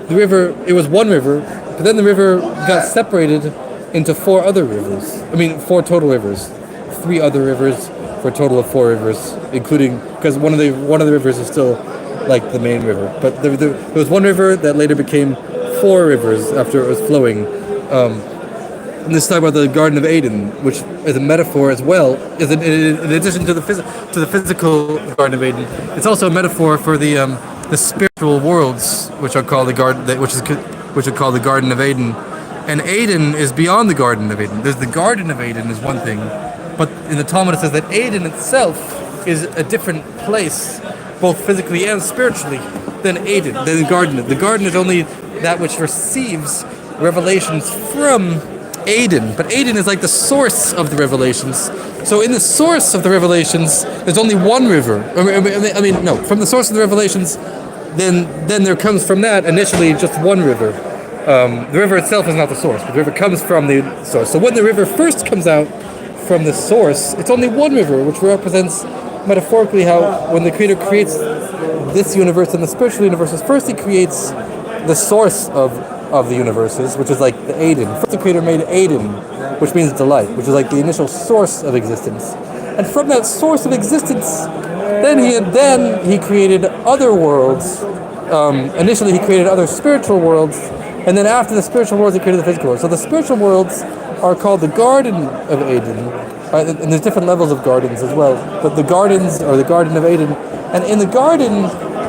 it was one river, but then the river got separated into four total rivers. 3 other rivers for a total of 4 rivers, including, because one of the rivers is still like the main river. But there was one river that later became 4 rivers after it was flowing. And this is talking about the Garden of Eden, which is a metaphor as well. In addition to the physical Garden of Eden, it's also a metaphor for the spiritual worlds, which are called the Garden of Eden. and Eden is beyond the Garden of Eden. There's the Garden of Eden is one thing, but in the Talmud it says that Eden itself is a different place, both physically and spiritually, than Eden, than the garden. The garden is only that which receives revelations from Eden, but Eden is like the source of the revelations. So in the source of the revelations, there's only one river. From the source of the revelations, then there comes from that initially just one river. The river itself is not the source, but the river comes from the source. So when the river first comes out from the source, it's only one river, which represents metaphorically how when the Creator creates this universe and the spiritual universes, first He creates the source of the universes, which is like the Eden. First the Creator made Eden, which means delight, which is like the initial source of existence. And from that source of existence, then he created other worlds. Initially He created other spiritual worlds, and then after the spiritual worlds He created the physical worlds. So the spiritual worlds are called the Garden of Eden, and there's different levels of gardens as well. But the gardens are the Garden of Eden, and in the garden,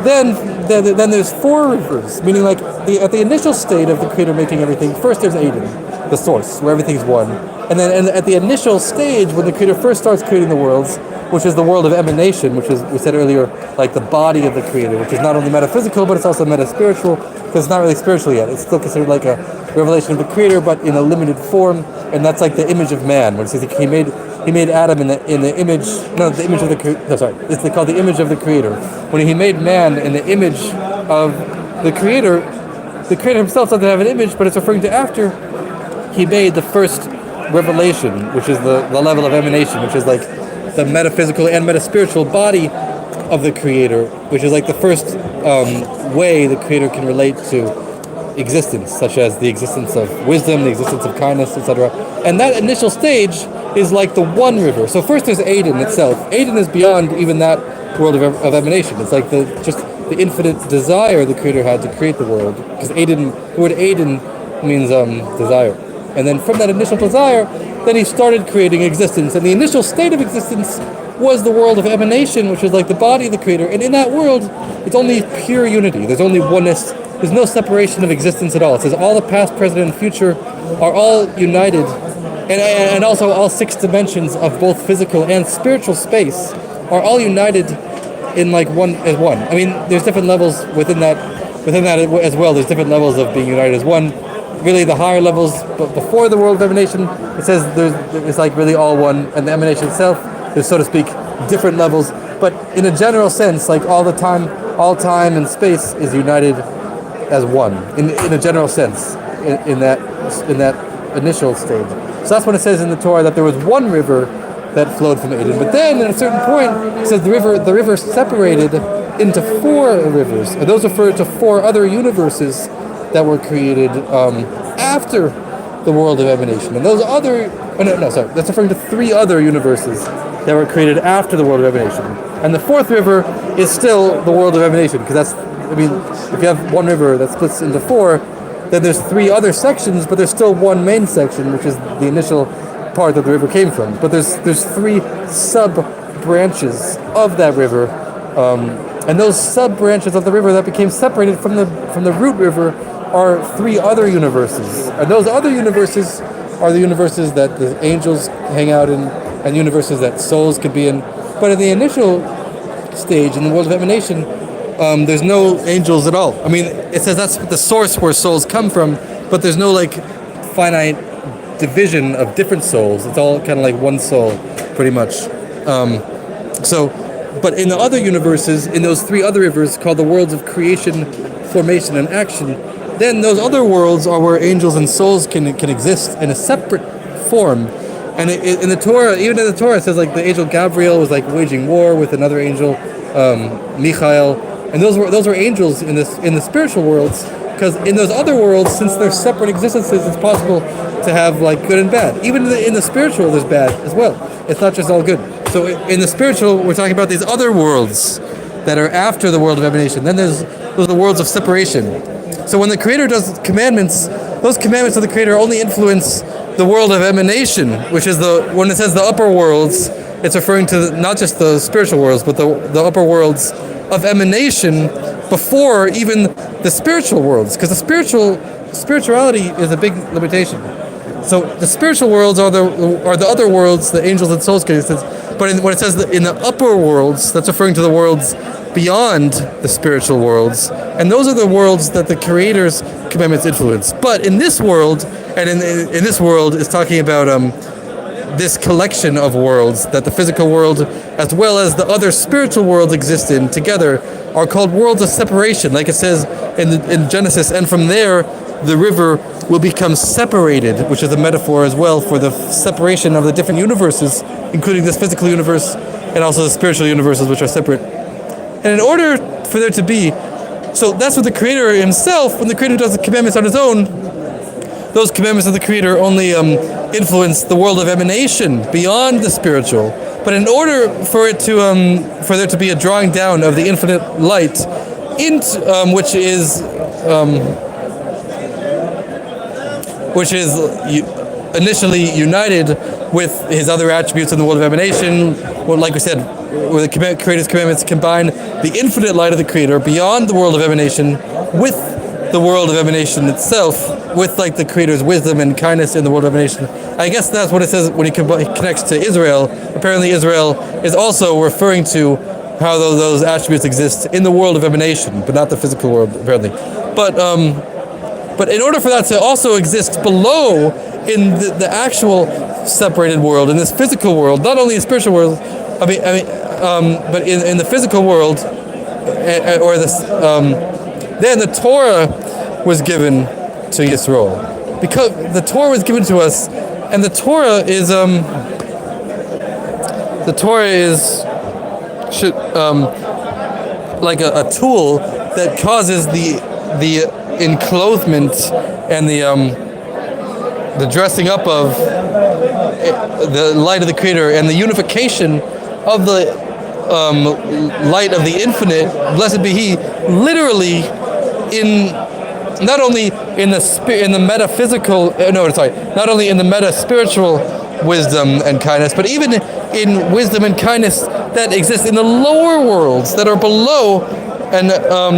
then there's four rivers, meaning like at the initial state of the Creator making everything. First there's Eden, the source, where everything's one, and then at the initial stage when the Creator first starts creating the worlds, which is the world of emanation, which is, we said earlier, like the body of the Creator, which is not only metaphysical, but it's also meta-spiritual, because it's not really spiritual yet. It's still considered like a revelation of the Creator, but in a limited form, and that's like the image of man, when it says He made Adam in the image, the image of the Creator, it's called the image of the Creator. When He made man in the image of the Creator Himself doesn't have an image, but it's referring to after He made the first revelation, which is the level of emanation, which is like the metaphysical and meta-spiritual body of the Creator, which is like the first way the Creator can relate to existence, such as the existence of wisdom, the existence of kindness, etc. And that initial stage is like the one river. So first there's Eden itself. Eden is beyond even that world of emanation. It's like the infinite desire the Creator had to create the world, because the word Eden means desire. And then from that initial desire, then He started creating existence. And the initial state of existence was the world of emanation, which is like the body of the Creator. And in that world, it's only pure unity. There's only oneness. There's no separation of existence at all. It says all the past, present, and future are all united. And also all six dimensions of both physical and spiritual space are all united in like one as one. I mean, there's different levels within that as well. There's different levels of being united as one. Really, the higher levels, but before the world of emanation, it says it's like really all one, and the emanation itself, there's, so to speak, different levels. But in a general sense, like all time and space is united as one. In a general sense, in that initial stage. So that's when it says in the Torah that there was one river that flowed from Eden. But then at a certain point, it says the river separated into four rivers, and those refer to four other universes that were created after the world of emanation. And those that's referring to three other universes that were created after the world of emanation. And the fourth river is still the world of emanation, because if you have one river that splits into four, then there's three other sections, but there's still one main section, which is the initial part that the river came from. But there's three sub-branches of that river, and those sub-branches of the river that became separated from the root river are three other universes. And those other universes are the universes that the angels hang out in, and universes that souls could be in. But in the initial stage, in the world of emanation, there's no angels at all. I mean, it says that's the source where souls come from, but there's no like finite division of different souls. It's all kind of like one soul, pretty much. But in the other universes, in those three other rivers called the worlds of creation, formation, and action, then those other worlds are where angels and souls can exist in a separate form. And in the Torah, even in the Torah, it says like the angel Gabriel was like waging war with another angel, Michael, and those were angels in the spiritual worlds, because in those other worlds, since they're separate existences, it's possible to have like good and bad. Even in the spiritual, there's bad as well. It's not just all good. So in the spiritual, we're talking about these other worlds that are after the world of emanation. Then those are the worlds of separation. So when the Creator does commandments, those commandments of the Creator only influence the world of emanation, which is when it says the upper worlds, it's referring to not just the spiritual worlds, but the upper worlds of emanation before even the spiritual worlds, because the spiritual spirituality is a big limitation. So the spiritual worlds are the other worlds, the angels and souls cases. But when it says that in the upper worlds, that's referring to the worlds beyond the spiritual worlds, and those are the worlds that the Creator's commandments influence. But in this world, and in this world, is talking about this collection of worlds that the physical world, as well as the other spiritual worlds exist in together, are called worlds of separation, like it says in Genesis. And from there, the river will become separated, which is a metaphor as well for the separation of the different universes, including this physical universe and also the spiritual universes, which are separate. And in order for there to be, so that's what the Creator himself, when the Creator does the commandments on his own, those commandments of the Creator only influence the world of emanation beyond the spiritual. But in order for it to, for there to be a drawing down of the infinite light, which is initially united with his other attributes in the world of emanation, well, like we said, where the Creator's commandments combine the infinite light of the Creator beyond the world of emanation with the world of emanation itself, with like the Creator's wisdom and kindness in the world of emanation. I guess that's what it says when he connects to Israel. Apparently Israel is also referring to how those attributes exist in the world of emanation, but not the physical world, apparently. But in order for that to also exist below in the actual separated world, in this physical world, not only in spiritual world, but in the physical world, then the Torah was given to Yisrael, because the Torah was given to us, and the Torah is like a tool that causes the enclothement and the dressing up of the light of the Creator and the unification of the light of the infinite, blessed be He, literally not only in the metaphysical, not only in the meta spiritual wisdom and kindness, but even in wisdom and kindness that exists in the lower worlds that are below, and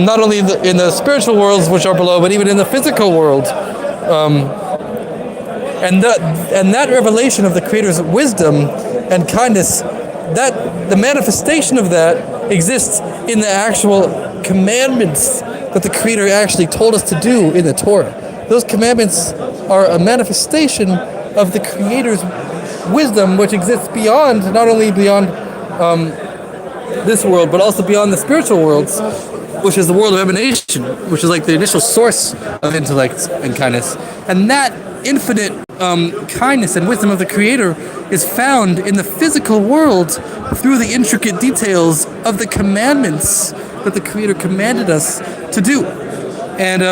not only in the spiritual worlds which are below, but even in the physical world. And that revelation of the Creator's wisdom and kindness, that the manifestation of that exists in the actual commandments that the Creator actually told us to do in the Torah. Those commandments are a manifestation of the Creator's wisdom, which exists beyond, not only beyond this world, but also beyond the spiritual worlds, which is the world of emanation, which is like the initial source of intellect and kindness. And that infinite kindness and wisdom of the Creator is found in the physical world through the intricate details of the commandments that the Creator commanded us to do, and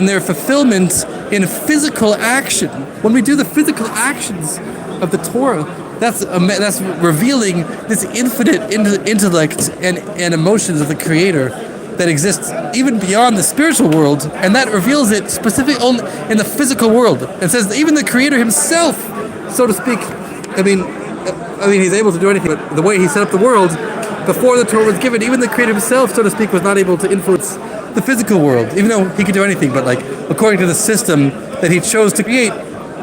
their fulfillment in physical action. When we do the physical actions of the Torah, that's revealing this infinite intellect and emotions of the Creator that exists even beyond the spiritual world, and that reveals it specifically only in the physical world. It says that even the Creator himself, so to speak, I mean, he's able to do anything, but the way he set up the world before the Torah was given, even the Creator himself, so to speak, was not able to influence the physical world, even though he could do anything. But like, according to the system that he chose to create,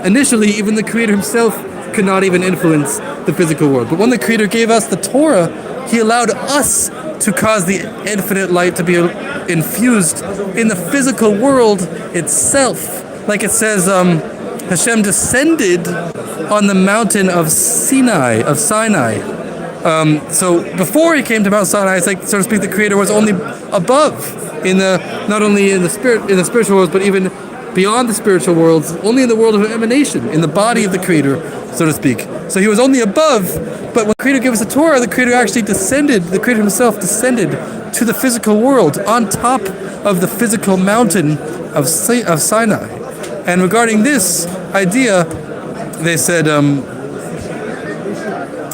initially, even the Creator himself could not even influence the physical world. But when the Creator gave us the Torah, He allowed us to cause the infinite light to be infused in the physical world itself. Like it says, Hashem descended on the mountain of Sinai. So before He came to Mount Sinai, it's like, so to speak, the Creator was only above, not only in the spiritual worlds, but even beyond the spiritual worlds, only in the world of emanation, in the body of the Creator, so to speak. So He was only above, but when the Creator gave us the Torah, the Creator actually descended, the Creator Himself descended to the physical world, on top of the physical mountain of Sinai. And regarding this idea, they said,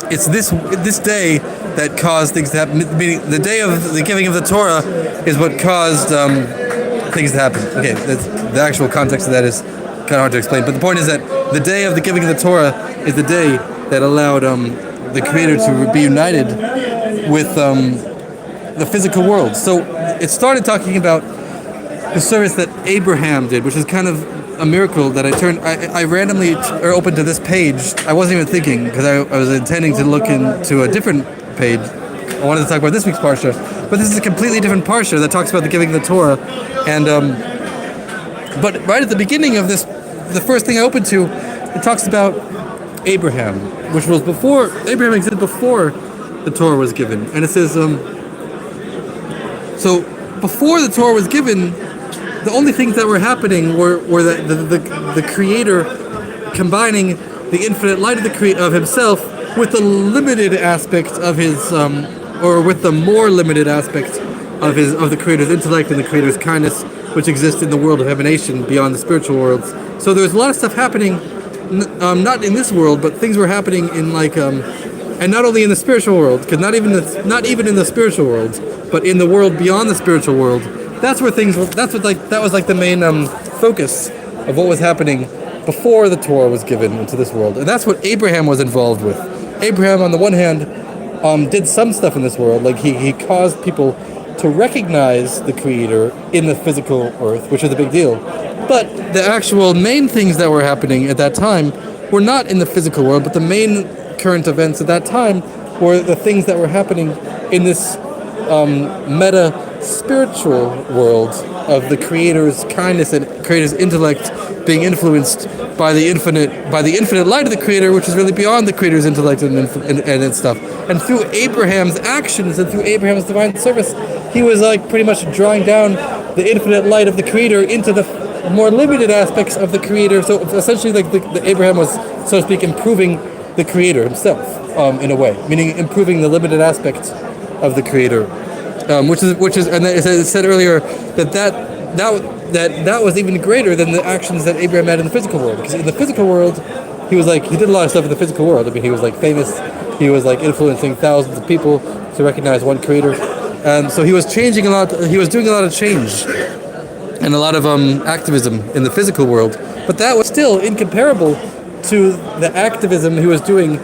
it's this day that caused things to happen, meaning the day of the giving of the Torah is what caused things to happen. Okay, the actual context of that is kind of hard to explain, but the point is that the day of the giving of the Torah is the day that allowed the Creator to be united with the physical world. So it started talking about the service that Abraham did, which is kind of a miracle that I randomly opened to this page. I wasn't even thinking, because I was intending to look into a different page. I wanted to talk about this week's Parsha, but this is a completely different Parsha that talks about the giving of the Torah. And but right at the beginning of this, the first thing I opened to, it talks about Abraham, which was before, Abraham existed before the Torah was given. And it says, so before the Torah was given, the only things that were happening were that the Creator combining the infinite light of Himself with the limited aspect of His, or with the more limited aspect of the Creator's intellect and the Creator's kindness, which exists in the world of emanation beyond the spiritual worlds. So there's a lot of stuff happening, not in this world, but things were happening in and not only in the spiritual world, because not even in the spiritual world, but in the world beyond the spiritual world. That was the main focus of what was happening before the Torah was given into this world, and that's what Abraham was involved with. Abraham, on the one hand, did some stuff in this world, like he caused people to recognize the Creator in the physical earth, which was a big deal. But the actual main things that were happening at that time were not in the physical world, but the main current events at that time were the things that were happening in this meta spiritual world of the Creator's kindness and Creator's intellect being influenced by the infinite light of the Creator, which is really beyond the Creator's intellect and stuff. And through Abraham's actions and through Abraham's divine service, he was pretty much drawing down the infinite light of the Creator into the more limited aspects of the Creator. So essentially, the Abraham was, so to speak, improving the Creator himself in a way, meaning improving the limited aspects of the Creator, which is, and it said earlier that was even greater than the actions that Abraham had in the physical world. Because in the physical world, he did a lot of stuff in the physical world. I mean, he was famous. He was influencing thousands of people to recognize one Creator, and so he was changing a lot. He was doing a lot of change and a lot of activism in the physical world. But that was still incomparable to the activism he was doing,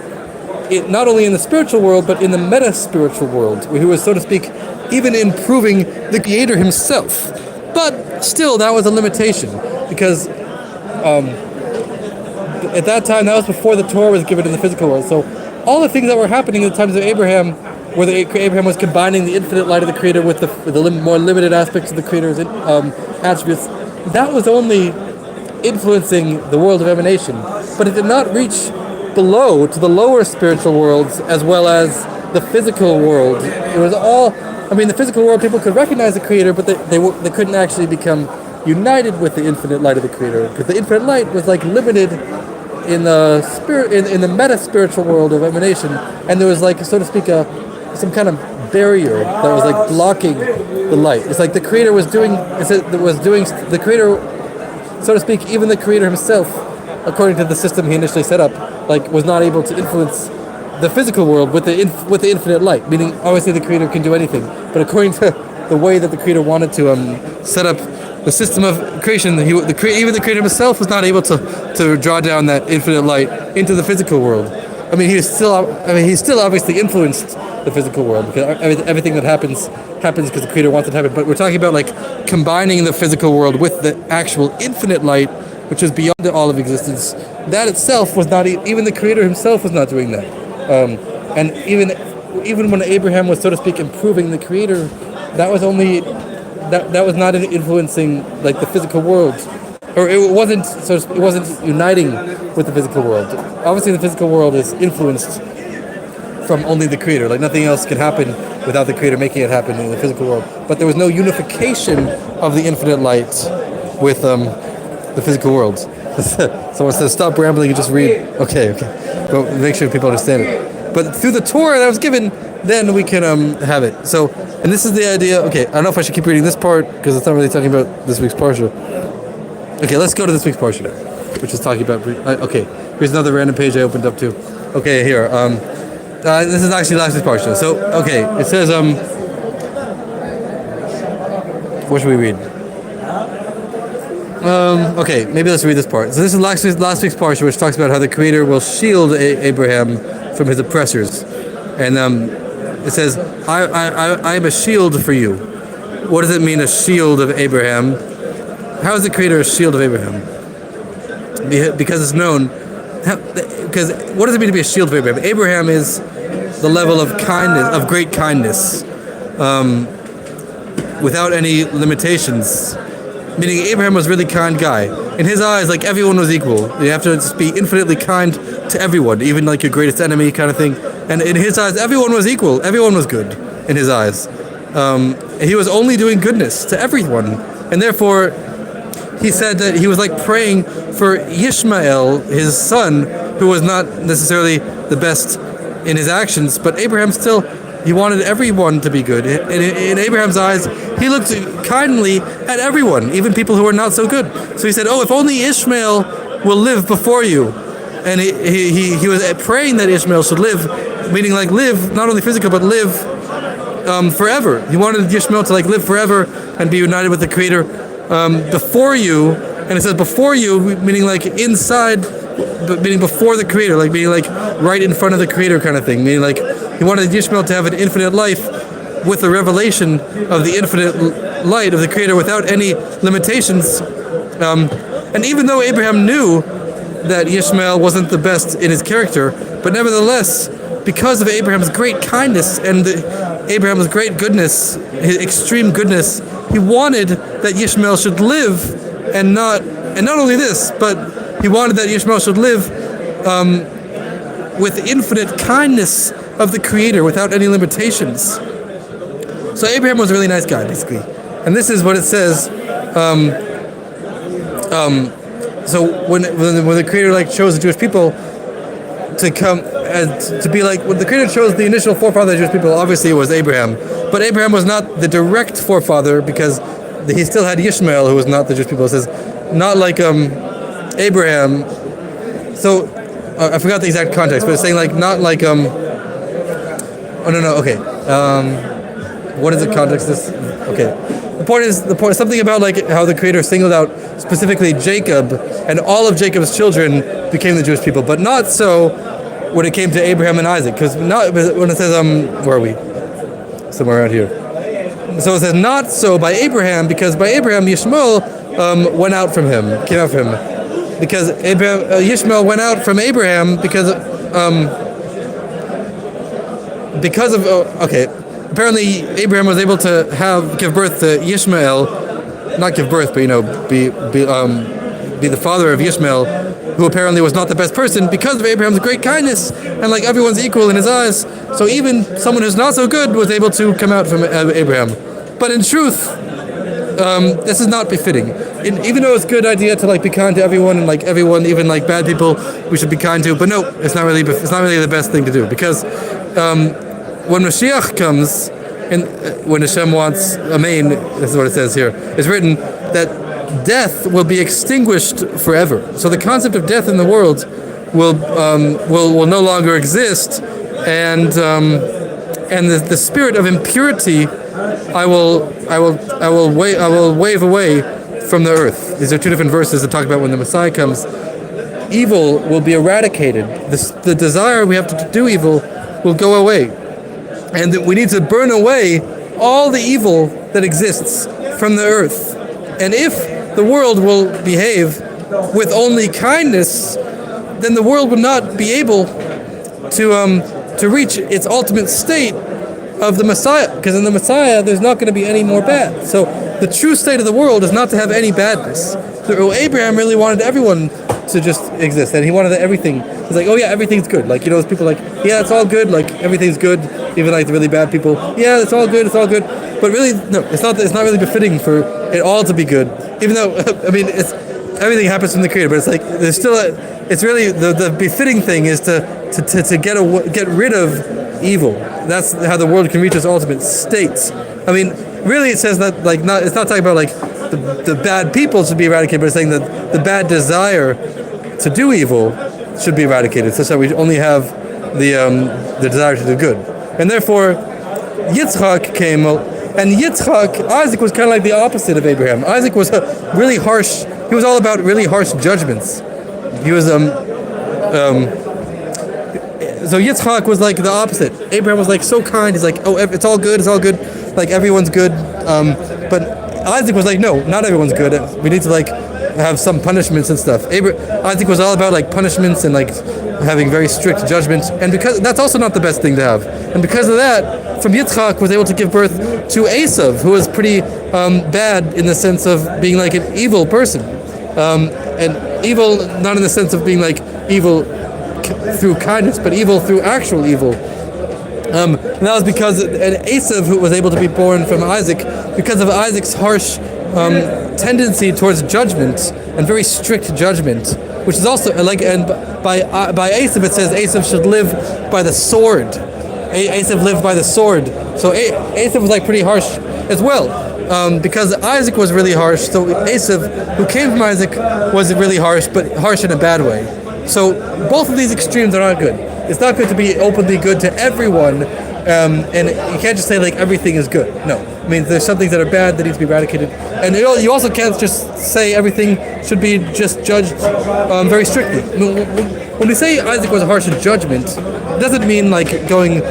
not only in the spiritual world, but in the meta-spiritual world, where he was, so to speak, even improving the Creator himself. But still, that was a limitation, because at that time, that was before the Torah was given in the physical world. So all the things that were happening in the times of Abraham, where Abraham was combining the infinite light of the Creator with the more limited aspects of the Creator's attributes, that was only influencing the world of emanation. But it did not reach below to the lower spiritual worlds as well as the physical world. It was all, the physical world, people could recognize the Creator, but they couldn't actually become united with the infinite light of the Creator, because the infinite light was limited in the spirit, in the meta spiritual world of emanation, and there was so to speak some kind of barrier that was blocking the light. It's the Creator was doing the Creator, so to speak, even the Creator himself, according to the system he initially set up, was not able to influence the physical world with the infinite light. Meaning, obviously, the Creator can do anything, but according to the way that the Creator wanted to set up the system of creation, even the Creator himself was not able to draw down that infinite light into the physical world. He still obviously influenced the physical world, because everything that happens because the Creator wants it to happen. But we're talking about combining the physical world with the actual infinite light, which is beyond all of existence. That itself was not, even the Creator himself was not doing that. And even when Abraham was, so to speak, improving the Creator, that was only that was not influencing the physical world, or it wasn't uniting with the physical world. Obviously, the physical world is influenced from only the Creator. Nothing else can happen without the Creator making it happen in the physical world. But there was no unification of the infinite light with the physical world. Someone says, stop rambling and just read. Okay. But make sure people understand it. But through the Torah that was given, then we can have it. So, and this is the idea. Okay, I don't know if I should keep reading this part, because it's not really talking about this week's Parsha. Okay, let's go to this week's Parsha now, which is talking about... okay, here's another random page I opened up to. Okay, here. This is actually last week's Parsha. So, okay, it says... what should we read? Okay, maybe let's read this part. So this is last week's Parsha, which talks about how the Creator will shield Abraham from his oppressors. And it says, I am a shield for you. What does it mean, a shield of Abraham? how is the Creator a shield of Abraham? Because it's known. Because what does it mean to be a shield of Abraham? Abraham is the level of kindness, of great kindness, without any limitations. Meaning Abraham was a really kind guy. In his eyes, like, everyone was equal. You have to just be infinitely kind to everyone, even like your greatest enemy kind of thing. And in his eyes, everyone was equal. Everyone was good in his eyes. He was only doing goodness to everyone. And therefore, he said that he was like praying for Ishmael, his son, who was not necessarily the best in his actions, but Abraham still, he wanted everyone to be good. In Abraham's eyes, he looked kindly at everyone, even people who were not so good. So he said, oh, if only Ishmael will live before you. And he was praying that Ishmael should live, meaning like live, not only physical, but live forever. He wanted Ishmael to like live forever and be united with the Creator before you. And it says before you, meaning like inside, meaning before the Creator, like being like right in front of the Creator kind of thing. Meaning like he wanted Ishmael to have an infinite life with the revelation of the infinite light of the Creator without any limitations. And even though Abraham knew that Ishmael wasn't the best in his character, but nevertheless, because of Abraham's great kindness and Abraham's great goodness, his extreme goodness, he wanted that Ishmael should live, and not only this, but he wanted that Ishmael should live with the infinite kindness of the Creator without any limitations. So Abraham was a really nice guy, basically. And this is what it says. So when the Creator like chose the Jewish people to come and to be like, when the Creator chose the initial forefather of the Jewish people, obviously it was Abraham. But Abraham was not the direct forefather because he still had Ishmael, who was not the Jewish people. It says, not like Abraham. So I forgot the exact context, but it's saying like not like oh no okay. What is the context? Okay. The point is something about like how the Creator singled out specifically Jacob, and all of Jacob's children became the Jewish people, but not so when it came to Abraham and Isaac. Because not when it says where are we? Somewhere around here. So it says not so by Abraham, because by Abraham Ishmael went out from him, came out from him, because Ishmael went out from Abraham because of okay. Apparently, Abraham was able to give birth to Ishmael, not give birth, but be the father of Ishmael, who apparently was not the best person because of Abraham's great kindness, and like everyone's equal in his eyes. So even someone who's not so good was able to come out from Abraham. But in truth, this is not befitting. Even though it's a good idea to like be kind to everyone, and like everyone, even like bad people, we should be kind to. But no, it's not really the best thing to do, because when Moshiach comes, and when Hashem wants Amen, this is what it says here. It's written that death will be extinguished forever. So the concept of death in the world will no longer exist, and the spirit of impurity I will wave away from the earth. These are two different verses that talk about when the Messiah comes. Evil will be eradicated. The desire we have to do evil will go away. And that we need to burn away all the evil that exists from the earth. And if the world will behave with only kindness, then the world will not be able to reach its ultimate state of the Messiah. Because in the Messiah, there's not going to be any more bad. So the true state of the world is not to have any badness. So Abraham really wanted everyone to just exist, and he wanted everything. He's like, oh yeah, everything's good. Like, those people like, yeah, it's all good. Like, everything's good. Even like the really bad people, yeah, it's all good. But really, no, it's not really befitting for it all to be good. Even though, I mean, everything happens from the Creator, but it's like there's still it's really the befitting thing is to get rid of evil. That's how the world can reach its ultimate state. I mean, really, it says that like it's not talking about like the bad people should be eradicated, but it's saying that the bad desire to do evil should be eradicated, such that we only have the desire to do good. And therefore, Yitzchak came, and Isaac was kind of like the opposite of Abraham. Isaac was really harsh. He was all about really harsh judgments. He was so Yitzchak was like the opposite. Abraham was like so kind. He's like, oh, it's all good. Like everyone's good. But Isaac was like, no, not everyone's good. We need to like have some punishments and stuff. Isaac was all about like punishments and like having very strict judgments, and because that's also not the best thing to have. And because of that, from Yitzchak was able to give birth to Esav, who was pretty bad in the sense of being like an evil person, and evil not in the sense of being like evil through kindness, but evil through actual evil. And that was because Esav, who was able to be born from Isaac, because of Isaac's harsh tendency towards judgment and very strict judgment, which is also like, and by Esav it says Esav should live by the sword. Esav lived by the sword, so Esav was like pretty harsh as well, because Isaac was really harsh. So Esav, who came from Isaac, was really harsh, but harsh in a bad way. So both of these extremes are not good. It's not good to be openly good to everyone, and you can't just say like everything is good. No, I mean there's some things that are bad that need to be eradicated, and you also can't just say everything should be just judged very strictly. When we say Isaac was harsh in judgment, it doesn't mean like going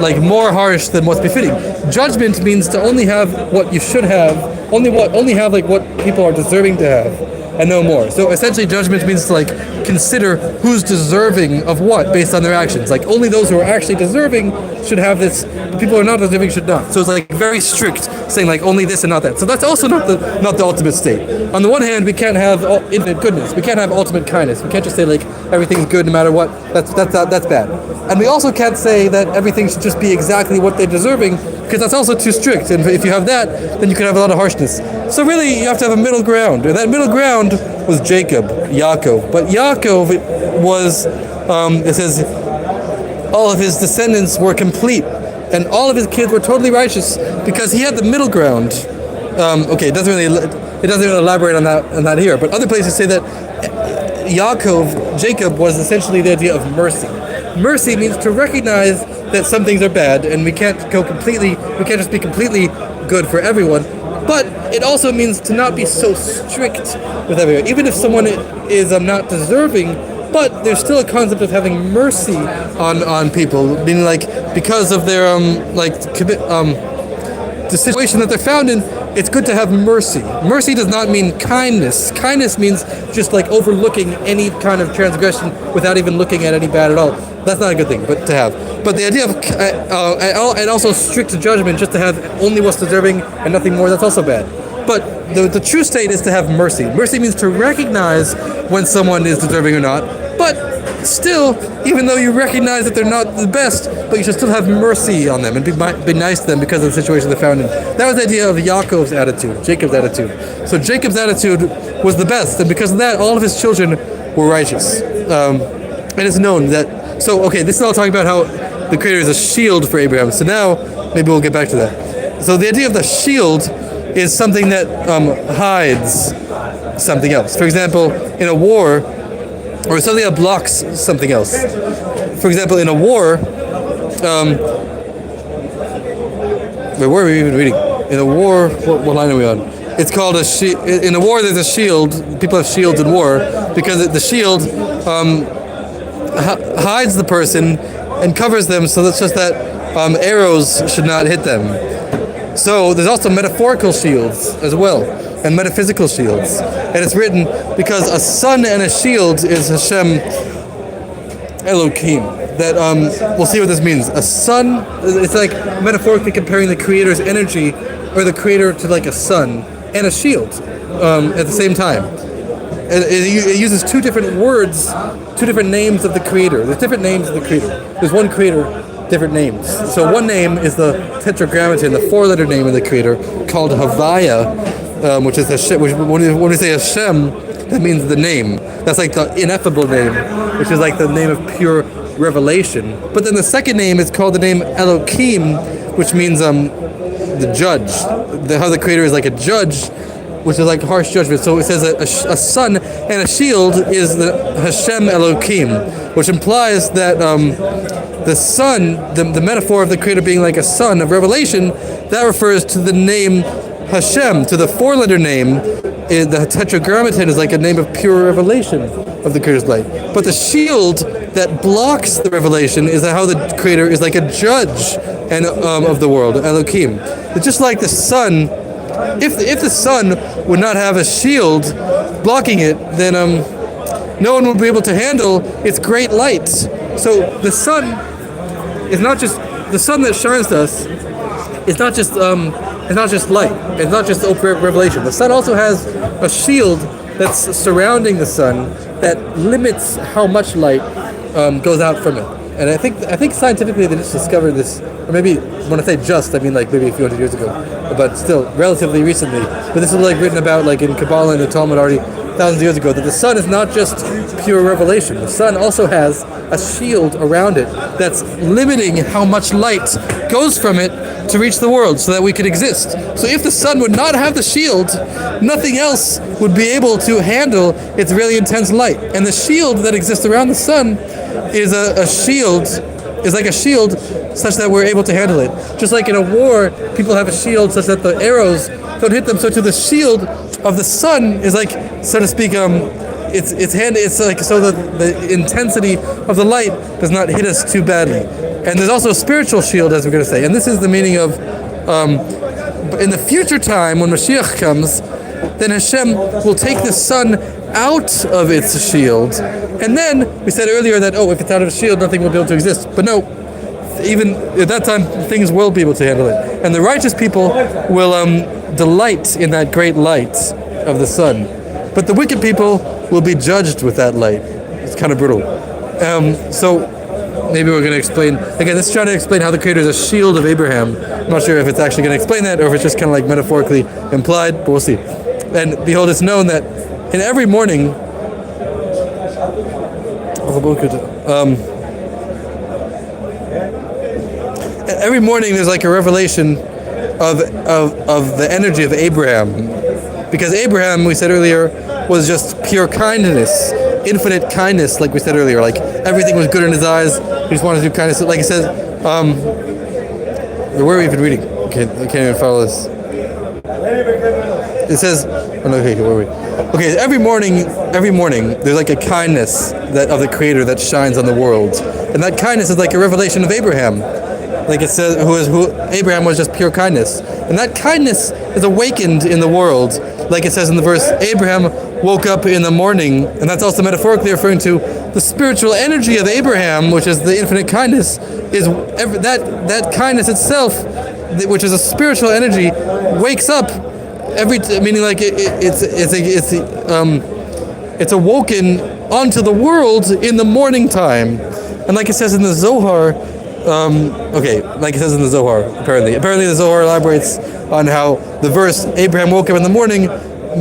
like more harsh than what's befitting. Judgment means to only have what you should have, only have like what people are deserving to have, and no more. So essentially judgment means to like consider who's deserving of what based on their actions. Like only those who are actually deserving should have this, the people who are not deserving should not. So it's like very strict, saying like only this and not that. So that's also not the ultimate state. On the one hand, we can't have infinite goodness. We can't have ultimate kindness. We can't just say like everything's good no matter what. That's bad. And we also can't say that everything should just be exactly what they're deserving, because that's also too strict. And if you have that, then you can have a lot of harshness. So really, you have to have a middle ground. And that middle ground was Jacob, Yaakov. But Yaakov was, it says, all of his descendants were complete, and all of his kids were totally righteous because he had the middle ground. Okay, it doesn't really elaborate on that here. But other places say that Jacob was essentially the idea of mercy. Mercy means to recognize that some things are bad, and we can't just be completely good for everyone. But it also means to not be so strict with everyone, even if someone is not deserving. But there's still a concept of having mercy on people, meaning like because of their the situation that they're found in, it's good to have mercy. Mercy does not mean kindness. Kindness means just like overlooking any kind of transgression without even looking at any bad at all. That's not a good thing, but to have. But the idea of and also strict judgment, just to have only what's deserving and nothing more, that's also bad. But the true state is to have mercy. Mercy means to recognize when someone is deserving or not. But still, even though you recognize that they're not the best, but you should still have mercy on them and be nice to them because of the situation they're found in. That was the idea of Yaakov's attitude, Jacob's attitude. So Jacob's attitude was the best, and because of that, all of his children were righteous. And it's known that. So okay, this is all talking about how the Creator is a shield for Abraham. So now maybe we'll get back to that. So the idea of the shield is something that hides something else. For example, in a war, or something that blocks something else. For example, in a war, where were we even reading? In a war, what line are we on? It's called a shield. In a war, there's a shield. People have shields in war because the shield hides the person and covers them, so that's just that arrows should not hit them. So there's also metaphorical shields as well, and metaphysical shields. And it's written because a sun and a shield is Hashem Elohim. That we'll see what this means. A sun, it's like metaphorically comparing the Creator's energy, or the Creator, to like a sun and a shield at the same time. It uses two different words, two different names of the Creator. There's different names of the Creator. There's one Creator, different names. So one name is the Tetragrammaton, the four-letter name of the Creator, called Havaya, which is Hashem. When we say Hashem, that means the name. That's like the ineffable name, which is like the name of pure revelation. But then the second name is called the name Elohim, which means the judge. How the Creator is like a judge, which is like harsh judgment. So it says that a sun and a shield is the Hashem Elohim, which implies that the sun, the metaphor of the Creator being like a sun of revelation, that refers to the name Hashem, to the four-letter name. The Tetragrammaton is like a name of pure revelation of the Creator's light. But the shield that blocks the revelation is how the Creator is like a judge and of the world, Elohim. It's just like the sun. If the sun would not have a shield blocking it, then no one would be able to handle its great light. So the sun is not just the sun that shines to us. It's not just light. It's not just open revelation. The sun also has a shield that's surrounding the sun that limits how much light goes out from it. And I think scientifically they just discovered this, or maybe when I say just, I mean like maybe a few hundred years ago, but still relatively recently. But this was like written about like in Kabbalah and the Talmud already thousands of years ago, that the sun is not just pure revelation. The sun also has a shield around it that's limiting how much light goes from it to reach the world so that we could exist. So if the sun would not have the shield, nothing else would be able to handle its really intense light. And the shield that exists around the sun is like a shield such that we're able to handle it. Just like in a war, people have a shield such that the arrows don't hit them. So to the shield of the sun is like, so to speak, it's like so that the intensity of the light does not hit us too badly. And there's also a spiritual shield, as we're going to say. And this is the meaning of, in the future time, when Moshiach comes, then Hashem will take the sun out of its shield. And then, we said earlier that, if it's out of its shield, nothing will be able to exist. But no, even at that time, things will be able to handle it. And the righteous people will delight in that great light of the sun. But the wicked people will be judged with that light. It's kind of brutal. So maybe we're going to explain, again, let's try to explain how the Creator is a shield of Abraham. I'm not sure if it's actually going to explain that or if it's just kind of like metaphorically implied, but we'll see. And behold, it's known that in every morning, every morning there's like a revelation of the energy of Abraham. Because Abraham, we said earlier, was just pure kindness, infinite kindness, like we said earlier. Like everything was good in his eyes. He just wanted to do kindness. Like he says, where are we even reading? I can't even follow this. It says, okay, where are we? Okay, every morning, there's like a kindness that of the Creator that shines on the world, and that kindness is like a revelation of Abraham. Like it says, who Abraham was just pure kindness, and that kindness is awakened in the world. Like it says in the verse, Abraham woke up in the morning, and that's also metaphorically referring to the spiritual energy of Abraham, which is the infinite kindness. Is that kindness itself, which is a spiritual energy, wakes up meaning like it's awoken onto the world in the morning time, and like it says in the Zohar. Like it says in the Zohar, apparently the Zohar elaborates on how the verse Abraham woke up in the morning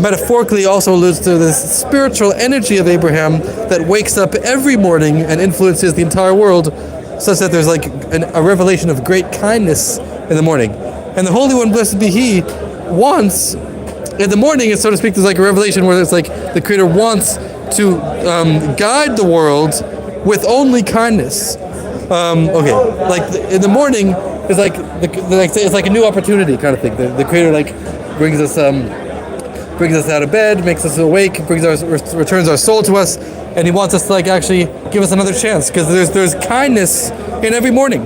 metaphorically also alludes to this spiritual energy of Abraham that wakes up every morning and influences the entire world, such that there's like a revelation of great kindness in the morning. And the Holy One, blessed be He, wants in the morning, and so to speak, there's like a revelation where it's like the Creator wants to guide the world with only kindness. Like in the morning, it's like it's like a new opportunity kind of thing. The Creator like brings us out of bed, makes us awake, returns our soul to us, and He wants us to like actually give us another chance, because there's kindness in every morning.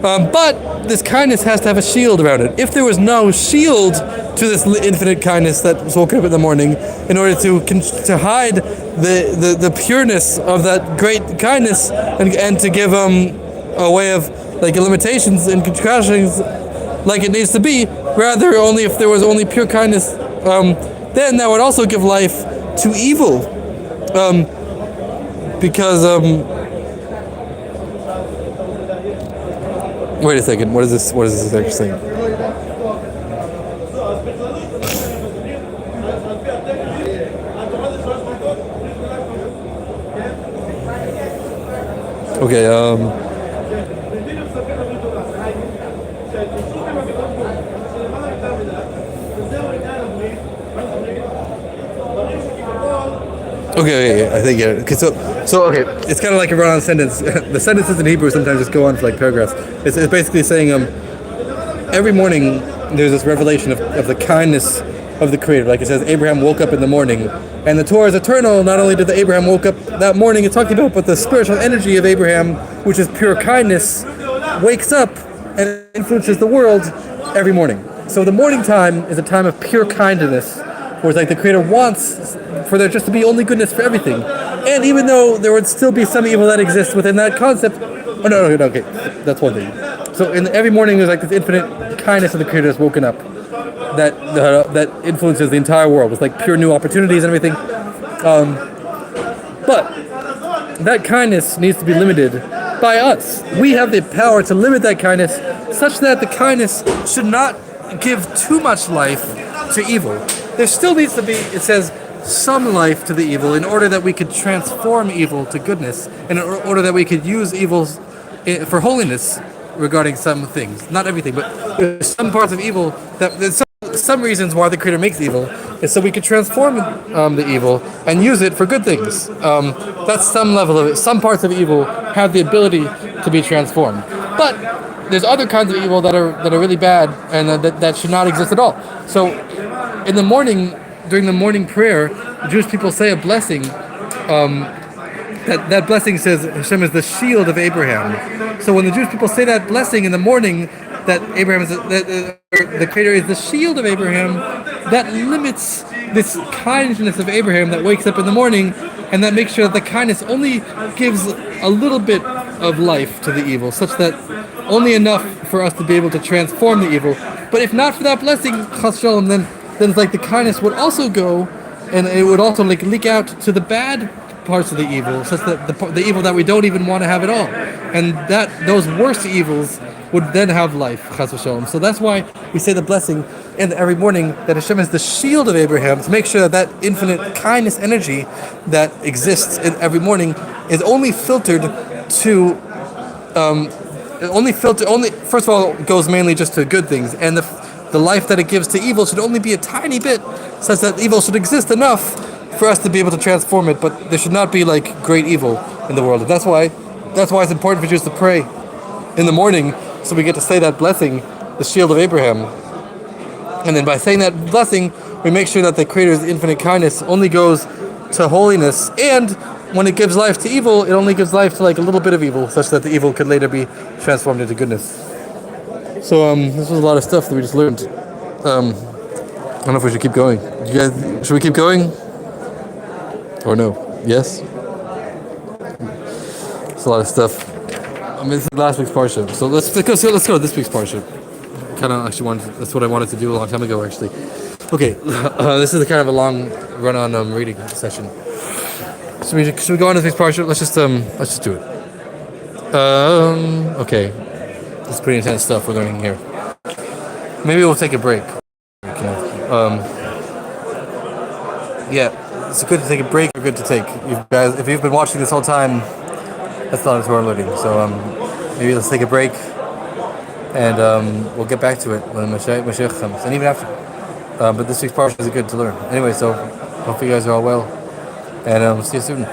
But this kindness has to have a shield around it. If there was no shield to this infinite kindness that was woken up in the morning, in order to hide the pureness of that great kindness and to give a way of like limitations and contractions like it needs to be, rather only if there was only pure kindness, then that would also give life to evil, because wait a second, what is this actually saying? Okay, Okay, I think yeah. Okay, so okay, it's kind of like a run-on sentence. The sentences in Hebrew sometimes just go on for like paragraphs. It's basically saying every morning there's this revelation of the kindness of the Creator. Like it says, Abraham woke up in the morning, and the Torah is eternal. Not only did the Abraham woke up that morning, it's talking about, but the spiritual energy of Abraham, which is pure kindness, wakes up and influences the world every morning. So the morning time is a time of pure kindness, where it's like the Creator wants for there just to be only goodness for everything. And even though there would still be some evil that exists within that concept, okay, that's one thing. So in every morning there's like this infinite kindness of the Creator that's woken up, that influences the entire world. It's like pure new opportunities and everything. But that kindness needs to be limited by us. We have the power to limit that kindness such that the kindness should not give too much life to evil. There still needs to be, it says, some life to the evil in order that we could transform evil to goodness, and in order that we could use evils for holiness regarding some things. Not everything, but there's some parts of evil that there's some reasons why the Creator makes evil is so we could transform the evil and use it for good things. That's some level of it. Some parts of evil have the ability to be transformed, but there's other kinds of evil that are really bad and that should not exist at all. So, in the morning, during the morning prayer, the Jewish people say a blessing. That blessing says Hashem is the shield of Abraham. So when the Jewish people say that blessing in the morning, that Abraham is the Creator is the shield of Abraham, that limits this kindness of Abraham that wakes up in the morning, and that makes sure that the kindness only gives a little bit of life to the evil, such that only enough for us to be able to transform the evil. But if not for that blessing, chas shalom, then it's like the kindness would also go, and it would also like leak out to the bad parts of the evil, such that the evil that we don't even want to have at all, and that those worst evils would then have life, chas v'shalom. So that's why we say the blessing in every morning, that Hashem is the shield of Abraham, to make sure that infinite kindness energy that exists in every morning is only filtered to first of all, it goes mainly just to good things, and the life that it gives to evil should only be a tiny bit, such that evil should exist enough for us to be able to transform it, but there should not be like great evil in the world. And that's why it's important for Jews to pray in the morning, so we get to say that blessing, the shield of Abraham. And then by saying that blessing, we make sure that the Creator's infinite kindness only goes to holiness, and when it gives life to evil, it only gives life to like a little bit of evil, such that the evil could later be transformed into goodness. So this was a lot of stuff that we just learned. I don't know if we should keep going. Should we keep going? Or no? Yes? It's a lot of stuff. I mean, this is last week's parsha. So let's go to this week's parsha. That's what I wanted to do a long time ago, actually. Okay, this is kind of a long run-on reading session. So should we go on to this week's parsha? Let's just do it. Okay. This is pretty intense stuff we're learning here. Maybe we'll take a break. Yeah, it's good to take a break or good to take. You guys, if you've been watching this whole time, that's not as we're learning. So maybe let's take a break, and we'll get back to it when Moshiach comes, and even after. But this week's parsha is good to learn. Anyway, so hopefully you guys are all well, and see you soon.